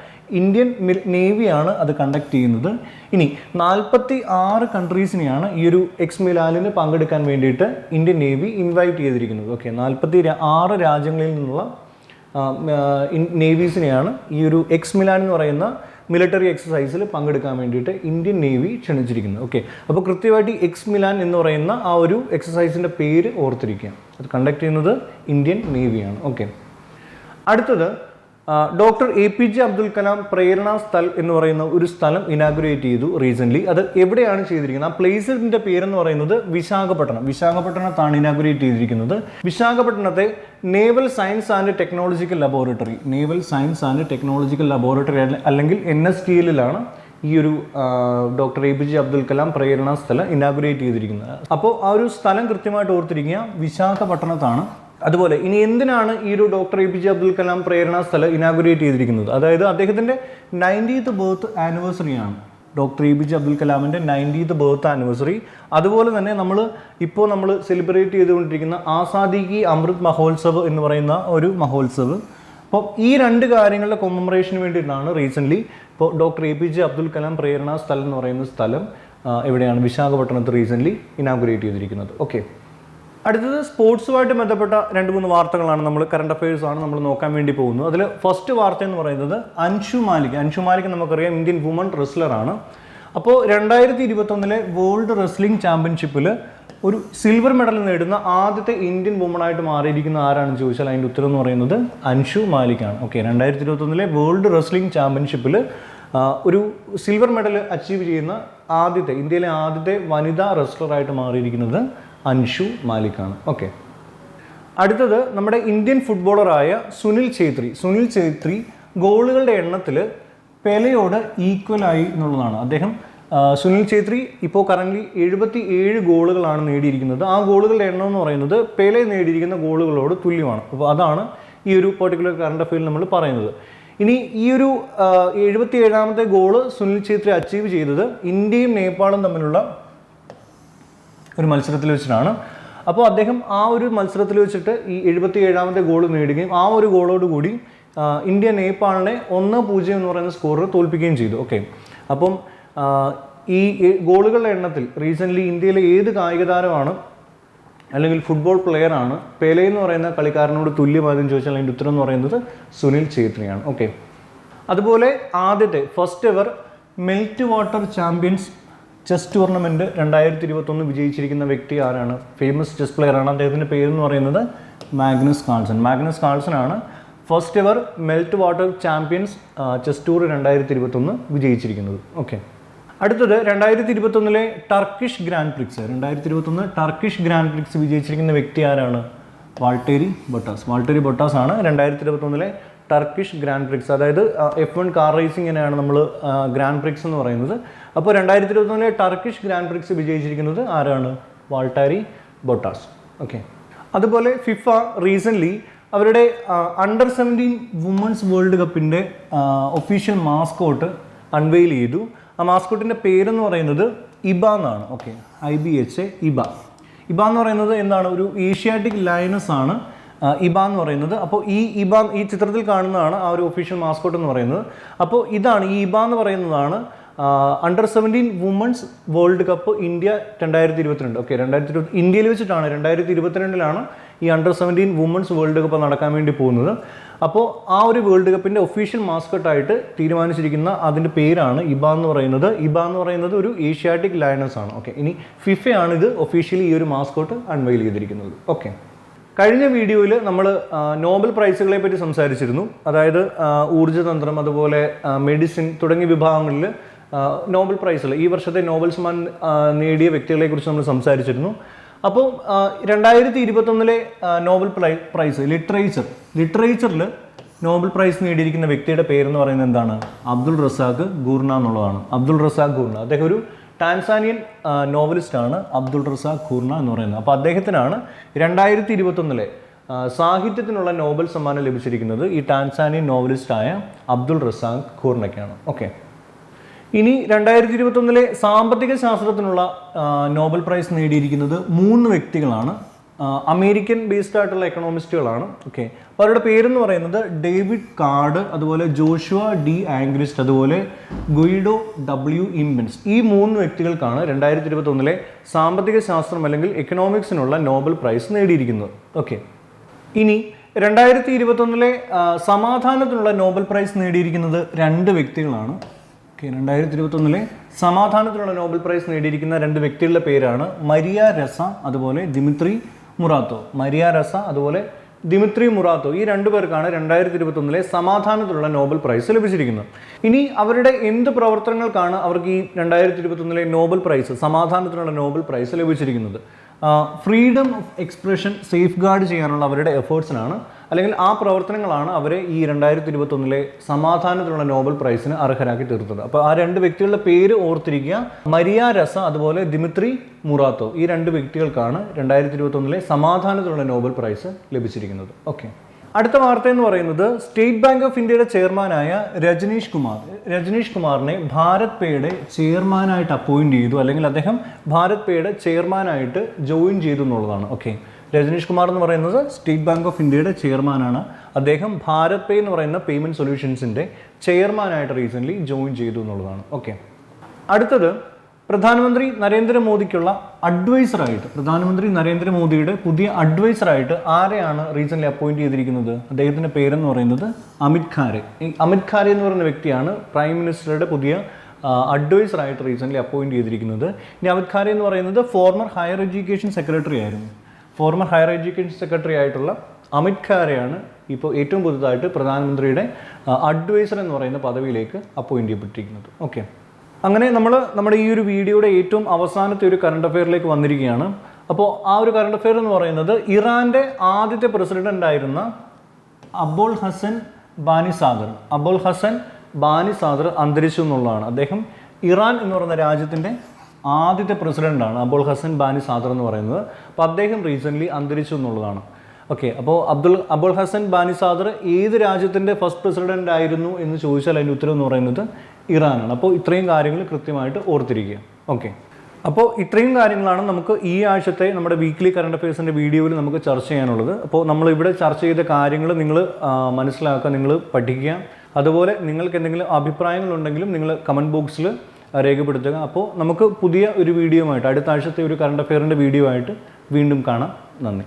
ഇന്ത്യൻ നേവിയാണ് അത് കണ്ടക്ട് ചെയ്യുന്നത്. ഇനി 46 കൺട്രീസിനെയാണ് ഈ ഒരു എക്സ് മിലാനിന് പങ്കെടുക്കാൻ വേണ്ടിയിട്ട് ഇന്ത്യൻ നേവി ഇൻവൈറ്റ് ചെയ്തിരിക്കുന്നത്. ഓക്കെ, 46 രാജ്യങ്ങളിൽ നിന്നുള്ള നേവീസിനെയാണ് ഈ ഒരു എക്സ് മിലാൻ എന്ന് പറയുന്ന മിലിറ്ററി എക്സസൈസിൽ പങ്കെടുക്കാൻ വേണ്ടിയിട്ട് ഇന്ത്യൻ നേവി ക്ഷണിച്ചിരിക്കുന്നത്. ഓക്കെ, അപ്പോൾ കൃത്യമായിട്ട് എക്സ് മിലാൻ എന്ന് പറയുന്ന ആ ഒരു എക്സസൈസിൻ്റെ പേര് ഓർത്തിരിക്കുക. അത് കണ്ടക്ട് ചെയ്യുന്നത് ഇന്ത്യൻ നേവിയാണ്. ഓക്കെ, അടുത്തത് ഡോക്ടർ APJ അബ്ദുൽ കലാം പ്രേരണ സ്ഥൽ എന്ന് പറയുന്ന ഒരു സ്ഥലം ഇനാഗുറേറ്റ് ചെയ്തു റീസെൻ്റ്ലി. അത് എവിടെയാണ് ചെയ്തിരിക്കുന്നത്? ആ പ്ലേസിൻ്റെ പേരെന്ന് പറയുന്നത് വിശാഖപട്ടണത്താണ് ഇനാഗുറേറ്റ് ചെയ്തിരിക്കുന്നത്. വിശാഖപട്ടണത്തെ naval science and technological laboratory അല്ലെങ്കിൽ NSTL-ലാണ് ഈ ഒരു ഡോക്ടർ APJ അബ്ദുൽ കലാം പ്രേരണ സ്ഥലം ഇനാഗുറേറ്റ് ചെയ്തിരിക്കുന്നത്. അപ്പോൾ ആ ഒരു സ്ഥലം കൃത്യമായിട്ട് ഓർത്തിരിക്കുക, വിശാഖപട്ടണത്താണ്. അതുപോലെ ഇനി എന്തിനാണ് ഈ ഒരു ഡോക്ടർ APJ അബ്ദുൽ കലാം പ്രേരണ സ്ഥലം ഇനാഗുറേറ്റ് ചെയ്തിരിക്കുന്നത്? അതായത് അദ്ദേഹത്തിൻ്റെ 90th ബർത്ത് ആനിവേഴ്സറിയാണ്. ഡോക്ടർ APJ അബ്ദുൽ കലാമിൻ്റെ 90th ബർത്ത് ആനിവേഴ്സറി. അതുപോലെ തന്നെ നമ്മൾ സെലിബ്രേറ്റ് ചെയ്തുകൊണ്ടിരിക്കുന്ന ആസാദി കി അമൃത് മഹോത്സവ് എന്ന് പറയുന്ന ഒരു മഹോത്സവ്. അപ്പോൾ ഈ രണ്ട് കാര്യങ്ങളുടെ കൊമമറേഷന് വേണ്ടിയിട്ടാണ് റീസെൻ്റ്ലി ഇപ്പോൾ ഡോക്ടർ APJ അബ്ദുൽ കലാം പ്രേരണ സ്ഥലം എന്ന് പറയുന്ന സ്ഥലം എവിടെയാണ്? വിശാഖപട്ടണത്ത് റീസെൻ്റ്ലി ഇനാഗുറേറ്റ് ചെയ്തിരിക്കുന്നത്. ഓക്കെ, അടുത്തത് സ്പോർട്സുമായിട്ട് ബന്ധപ്പെട്ട 2-3 വാർത്തകളാണ്. കറണ്ട് അഫയേഴ്സ് ആണ് നമ്മൾ നോക്കാൻ വേണ്ടി പോകുന്നത്. അതിൽ ഫസ്റ്റ് വാർത്ത എന്ന് പറയുന്നത് അൻഷു മാലിക് നമുക്കറിയാം ഇന്ത്യൻ വുമൺ റെസ്ലറാണ്. അപ്പോൾ 2021 വേൾഡ് റെസ്ലിംഗ് ചാമ്പ്യൻഷിപ്പിൽ ഒരു സിൽവർ മെഡൽ നേടുന്ന ആദ്യത്തെ ഇന്ത്യൻ വുമണായിട്ട് മാറിയിരിക്കുന്ന ആരാണെന്ന് ചോദിച്ചാൽ അതിൻ്റെ ഉത്തരം എന്ന് പറയുന്നത് അൻഷു മാലിക്കാണ്. ഓക്കെ, 2021 വേൾഡ് റെസ്ലിംഗ് ചാമ്പ്യൻഷിപ്പിൽ ഒരു സിൽവർ മെഡൽ അച്ചീവ് ചെയ്യുന്ന ഇന്ത്യയിലെ ആദ്യത്തെ വനിതാ റെസ്ലറായിട്ട് മാറിയിരിക്കുന്നത് അൻഷു മാലിക്കാണ്. ഓക്കെ, അടുത്തത് നമ്മുടെ ഇന്ത്യൻ ഫുട്ബോളറായ സുനിൽ ഛേത്രി ഗോളുകളുടെ എണ്ണത്തിൽ പെലെയോട് ഈക്വലായി എന്നുള്ളതാണ്. സുനിൽ ഛേത്രി ഇപ്പോൾ കറൻ്റ്ലി 77 ഗോളുകളാണ് നേടിയിരിക്കുന്നത്. ആ ഗോളുകളുടെ എണ്ണം എന്ന് പറയുന്നത് പെലെ നേടിയിരിക്കുന്ന ഗോളുകളോട് തുല്യമാണ്. അപ്പോൾ അതാണ് ഈ ഒരു പെർട്ടിക്കുലർ കറണ്ട് അഫെയറിൽ നമ്മൾ പറയുന്നത്. ഇനി ഈ ഒരു 77ാമത്തെ ഗോള് സുനിൽ ഛേത്രി അച്ചീവ് ചെയ്തത് ഇന്ത്യയും നേപ്പാളും തമ്മിലുള്ള ഒരു മത്സരത്തിൽ വെച്ചിട്ടാണ്. അപ്പോൾ അദ്ദേഹം ആ ഒരു മത്സരത്തിൽ വെച്ചിട്ട് ഈ 77ാമത്തെ ഗോൾ നേടുകയും ആ ഒരു ഗോളോടുകൂടി ഇന്ത്യ നേപ്പാളിനെ 1-0 എന്ന് പറയുന്ന സ്കോറിൽ തോൽപ്പിക്കുകയും ചെയ്തു. ഓക്കെ, അപ്പം ഈ ഗോളുകളുടെ എണ്ണത്തിൽ റീസെൻ്റ്ലി ഇന്ത്യയിലെ ഏത് കായിക താരമാണ് അല്ലെങ്കിൽ ഫുട്ബോൾ പ്ലെയറാണ് പെലെ എന്ന് പറയുന്ന കളിക്കാരനോട് തുല്യമായതെന്ന് ചോദിച്ചാൽ അതിൻ്റെ ഉത്തരം എന്ന് പറയുന്നത് സുനിൽ ഛേത്രിയാണ്. ഓക്കെ, അതുപോലെ ആദ്യത്തെ first ever melt water champions chess tournament 2021 വിജയിച്ചിരിക്കുന്ന വ്യക്തി ആരാണ്? ഫേമസ് ചെസ് പ്ലെയറാണ്. അദ്ദേഹത്തിൻ്റെ പേരെന്ന് പറയുന്നത് മാഗ്നസ് കാൾസൺ ആണ് first ever melt water champions chess tour 2021 വിജയിച്ചിരിക്കുന്നത്. ഓക്കെ, അടുത്തത് 2021 ടർക്കിഷ് ഗ്രാൻഡ് പ്രിക്സ് വിജയിച്ചിരിക്കുന്ന വ്യക്തി ആരാണ്? വാൾട്ടേരി ബൊട്ടാസ് ആണ് 2021 ടർക്കിഷ് ഗ്രാൻഡ് പ്രിക്സ്. അതായത് F1 കാർ റേസിങ്ങിനെയാണ് നമ്മൾ ഗ്രാൻഡ് പ്രിക്സ് എന്ന് പറയുന്നത്. അപ്പോൾ 2021 ടർക്കിഷ് ഗ്രാൻഡ് പ്രിക്സ് വിജയിച്ചിരിക്കുന്നത് ആരാണ്? Valtteri Bottas. ഓക്കെ, അതുപോലെ ഫിഫ റീസെൻ്റ്ലി അവരുടെ അണ്ടർ 17 വുമൻസ് വേൾഡ് കപ്പിൻ്റെ ഒഫീഷ്യൽ മാസ്കോട്ട് അൺവെയിൽ ചെയ്തു. ആ മാസ്കോട്ടിൻ്റെ പേരെന്ന് പറയുന്നത് ഇബ എന്നാണ്. ഓക്കെ, IBHA ഇബ എന്ന് പറയുന്നത് എന്താണ്? ഒരു ഏഷ്യാറ്റിക് ലയണസ് ആണ് ഇബ എന്ന് പറയുന്നത്. അപ്പോൾ ഈ ചിത്രത്തിൽ കാണുന്നതാണ് ആ ഒരു ഒഫീഷ്യൽ മാസ്കോട്ട് എന്ന് പറയുന്നത്. അപ്പോൾ ഇതാണ് ഈ ഇബ എന്ന് പറയുന്നതാണ് under 17 women's world cup India 2022. Okay, 2020 ഇന്ത്യയിൽ വെച്ചിട്ടാണ്, 2022 ഈ അണ്ടർ 17 വുമൺസ് വേൾഡ് കപ്പ് നടക്കാൻ വേണ്ടി പോകുന്നത്. അപ്പോൾ ആ ഒരു വേൾഡ് കപ്പിൻ്റെ ഒഫീഷ്യൽ മാസ്കട്ടായിട്ട് തീരുമാനിച്ചിരിക്കുന്ന അതിൻ്റെ പേരാണ് ഇബ എന്ന് പറയുന്നത്. ഇബ എന്ന് പറയുന്നത് ഒരു ഏഷ്യാറ്റിക് ലയണസ് ആണ്. ഓക്കെ, ഇനി ഫിഫയാണ് ഇത് ഒഫീഷ്യലി ഈ ഒരു മാസ്കോട്ട് അൺവെയിൽ ചെയ്തിരിക്കുന്നത്. ഓക്കെ, കഴിഞ്ഞ വീഡിയോയിൽ നമ്മൾ നോബൽ പ്രൈസുകളെ പറ്റി സംസാരിച്ചിരുന്നു. അതായത് ഊർജ്ജതന്ത്രം, അതുപോലെ മെഡിസിൻ തുടങ്ങിയ വിഭാഗങ്ങളിൽ നോബൽ പ്രൈസുകൾ, ഈ വർഷത്തെ നോബൽ സമ്മാൻ നേടിയ വ്യക്തികളെ കുറിച്ച് നമ്മൾ സംസാരിച്ചിരുന്നു. അപ്പോൾ 2021 നോബൽ പ്രൈസ് ലിറ്ററേച്ചറിൽ നോബൽ പ്രൈസ് നേടിയിരിക്കുന്ന വ്യക്തിയുടെ പേരെന്ന് പറയുന്നത് എന്താണ്? അബ്ദുൾ റസാഖ് ഗൂർണ എന്നുള്ളതാണ്. അബ്ദുൾ റസാഖ് ഗൂർണ, അദ്ദേഹം ഒരു ടാൻസാനിയൻ നോവലിസ്റ്റാണ് അബ്ദുൾ റസാഖ് ഗൂർണ എന്ന് പറയുന്നത്. അപ്പോൾ അദ്ദേഹത്തിനാണ് 2021 സാഹിത്യത്തിനുള്ള നോബൽ സമ്മാനം ലഭിച്ചിരിക്കുന്നത്. ഈ ടാൻസാനിയൻ നോവലിസ്റ്റായ അബ്ദുൾ റസാഖ് ഗൂർണയ്ക്കാണ്. ഓക്കെ, ഇനി 2021 സാമ്പത്തിക ശാസ്ത്രത്തിനുള്ള നോബൽ പ്രൈസ് നേടിയിരിക്കുന്നത് 3 വ്യക്തികളാണ്. അമേരിക്കൻ ബേസ്ഡ് ആയിട്ടുള്ള എക്കണോമിസ്റ്റുകളാണ്. ഓക്കെ, അപ്പോൾ അവരുടെ പേരെന്ന് പറയുന്നത് ഡേവിഡ് കാർഡ്, അതുപോലെ ജോഷുവ ഡി ആംഗ്രിസ്റ്റ്, അതുപോലെ ഗുയിഡോ ഡബ്ല്യു ഇംബൻസ്. ഈ 3 വ്യക്തികൾക്കാണ് 2021 സാമ്പത്തിക ശാസ്ത്രം അല്ലെങ്കിൽ എക്കണോമിക്സിനുള്ള നോബൽ പ്രൈസ് നേടിയിരിക്കുന്നത്. ഓക്കെ, ഇനി 2021 സമാധാനത്തിനുള്ള നോബൽ പ്രൈസ് നേടിയിരിക്കുന്നത് 2 വ്യക്തികളാണ്. 2021 സമാധാനത്തിനുള്ള നോബൽ പ്രൈസ് നേടിയിരിക്കുന്ന 2 വ്യക്തികളുടെ പേരാണ് മരിയ രസ, അതുപോലെ ദിമിത്രി മുറാത്തോ. മരിയ രസ, അതുപോലെ ദിമിത്രി മുറാത്തോ, ഈ 2 പേർക്കാണ് 2021 സമാധാനത്തിലുള്ള നോബൽ പ്രൈസ് ലഭിച്ചിരിക്കുന്നത്. ഇനി അവരുടെ എന്ത് പ്രവർത്തനങ്ങൾക്കാണ് അവർക്ക് ഈ 2021 നോബൽ പ്രൈസ്, സമാധാനത്തിനുള്ള നോബൽ പ്രൈസ് ലഭിച്ചിരിക്കുന്നത്? Freedom of expression safe guard ചെയ്യാനുള്ള അവരുടെ എഫേർട്സിനാണ്, അല്ലെങ്കിൽ ആ പ്രവർത്തനങ്ങളാണ് അവരെ ഈ 2021 സമാധാനത്തിനുള്ള നോബൽ പ്രൈസിന് അർഹരാക്കി തീർത്തത്. അപ്പോൾ ആ 2 വ്യക്തികളുടെ പേര് ഓർത്തിരിക്കുക, മരിയ രസ, അതുപോലെ ദിമിത്രി മുറാത്തോ. ഈ 2 വ്യക്തികൾക്കാണ് 2021 സമാധാനത്തിനുള്ള നോബൽ പ്രൈസ് ലഭിച്ചിരിക്കുന്നത്. ഓക്കെ, അടുത്ത വാർത്ത എന്ന് പറയുന്നത് സ്റ്റേറ്റ് ബാങ്ക് ഓഫ് ഇന്ത്യയുടെ ചെയർമാനായ രജനീഷ് കുമാറിനെ ഭാരത് പേയുടെ ചെയർമാനായിട്ട് അപ്പോയിന്റ് ചെയ്തു, അല്ലെങ്കിൽ അദ്ദേഹം ഭാരത് പേയുടെ ചെയർമാനായിട്ട് ജോയിൻ ചെയ്തു എന്നുള്ളതാണ്. ഓക്കെ, രജനീഷ് കുമാർ എന്ന് പറയുന്നത് സ്റ്റേറ്റ് ബാങ്ക് ഓഫ് ഇന്ത്യയുടെ ചെയർമാനാണ്. അദ്ദേഹം ഭാരത് പേ എന്ന് പറയുന്ന പേയ്മെൻറ്റ് സൊല്യൂഷൻസിൻ്റെ ചെയർമാനായിട്ട് റീസെൻ്റ്ലി ജോയിൻ ചെയ്തു എന്നുള്ളതാണ്. ഓക്കെ, അടുത്തത് പ്രധാനമന്ത്രി നരേന്ദ്രമോദിക്കുള്ള അഡ്വൈസറായിട്ട്, പ്രധാനമന്ത്രി നരേന്ദ്രമോദിയുടെ പുതിയ അഡ്വൈസറായിട്ട് ആരെയാണ് റീസെൻ്റ്ലി അപ്പോയിൻറ്റ് ചെയ്തിരിക്കുന്നത്? അദ്ദേഹത്തിൻ്റെ പേരെന്ന് പറയുന്നത് അമിത് ഖാരെ. ഈ അമിത് ഖാരെ എന്ന് പറയുന്ന വ്യക്തിയാണ് പ്രൈം മിനിസ്റ്ററുടെ പുതിയ അഡ്വൈസറായിട്ട് റീസെൻ്റ്ലി അപ്പോയിൻറ്റ് ചെയ്തിരിക്കുന്നത്. ഇനി അമിത് ഖാരെ എന്ന് പറയുന്നത് ഫോർമർ ഹയർ എഡ്യൂക്കേഷൻ സെക്രട്ടറി ആയിരുന്നു. ഫോർമർ ഹയർ എഡ്യൂക്കേഷൻ സെക്രട്ടറി ആയിട്ടുള്ള അമിത് ഖാരെയാണ് ഇപ്പോൾ ഏറ്റവും പുതുതായിട്ട് പ്രധാനമന്ത്രിയുടെ അഡ്വൈസർ എന്ന് പറയുന്ന പദവിയിലേക്ക് അപ്പോയിൻറ്റ് ചെയ്യപ്പെട്ടിരിക്കുന്നത്. ഓക്കെ, അങ്ങനെ നമ്മുടെ ഈ ഒരു വീഡിയോയുടെ ഏറ്റവും അവസാനത്തെ ഒരു കറണ്ട് അഫെയറിലേക്ക് വന്നിരിക്കുകയാണ്. അപ്പോൾ ആ ഒരു കറണ്ട് അഫെയർ എന്ന് പറയുന്നത് ഇറാൻ്റെ ആദ്യത്തെ പ്രസിഡന്റ് ആയിരുന്ന അബോൾ ഹസൻ ബാനി സാദർ അന്തരിച്ചു എന്നുള്ളതാണ്. അദ്ദേഹം ഇറാൻ എന്ന് പറയുന്ന രാജ്യത്തിൻ്റെ ആദ്യത്തെ പ്രസിഡന്റാണ് അബോൾ ഹസൻ ബാനി സാദർ എന്ന് പറയുന്നത്. അപ്പോൾ അദ്ദേഹം റീസെൻ്റ്ലി അന്തരിച്ചു എന്നുള്ളതാണ്. ഓക്കെ, അപ്പോൾ അബോൾ ഹസൻ ബാനി സാദർ ഏത് രാജ്യത്തിൻ്റെ ഫസ്റ്റ് പ്രസിഡന്റ് ആയിരുന്നു എന്ന് ചോദിച്ചാൽ അതിൻ്റെ ഉത്തരം എന്ന് പറയുന്നത് ഇറാനാണ്. അപ്പോൾ ഇത്രയും കാര്യങ്ങൾ കൃത്യമായിട്ട് ഓർത്തിരിക്കുക. ഓക്കെ, അപ്പോൾ ഇത്രയും കാര്യങ്ങളാണ് നമുക്ക് ഈ ആഴ്ചത്തെ നമ്മുടെ വീക്ക്ലി കറണ്ട് അഫെയർസിൻ്റെ വീഡിയോയിൽ നമുക്ക് ചർച്ച ചെയ്യാനുള്ളത്. അപ്പോൾ നമ്മളിവിടെ ചർച്ച ചെയ്ത കാര്യങ്ങൾ നിങ്ങൾ മനസ്സിലാക്കുക, നിങ്ങൾ പഠിക്കുക. അതുപോലെ നിങ്ങൾക്ക് എന്തെങ്കിലും അഭിപ്രായങ്ങളുണ്ടെങ്കിലും നിങ്ങൾ കമൻറ്റ് ബോക്സിൽ രേഖപ്പെടുത്തുക. അപ്പോൾ നമുക്ക് പുതിയ ഒരു വീഡിയോ ആയിട്ട് അടുത്ത ആഴ്ചത്തെ ഒരു കറണ്ട് അഫെയറിൻ്റെ വീഡിയോ ആയിട്ട് വീണ്ടും കാണാം. നന്ദി.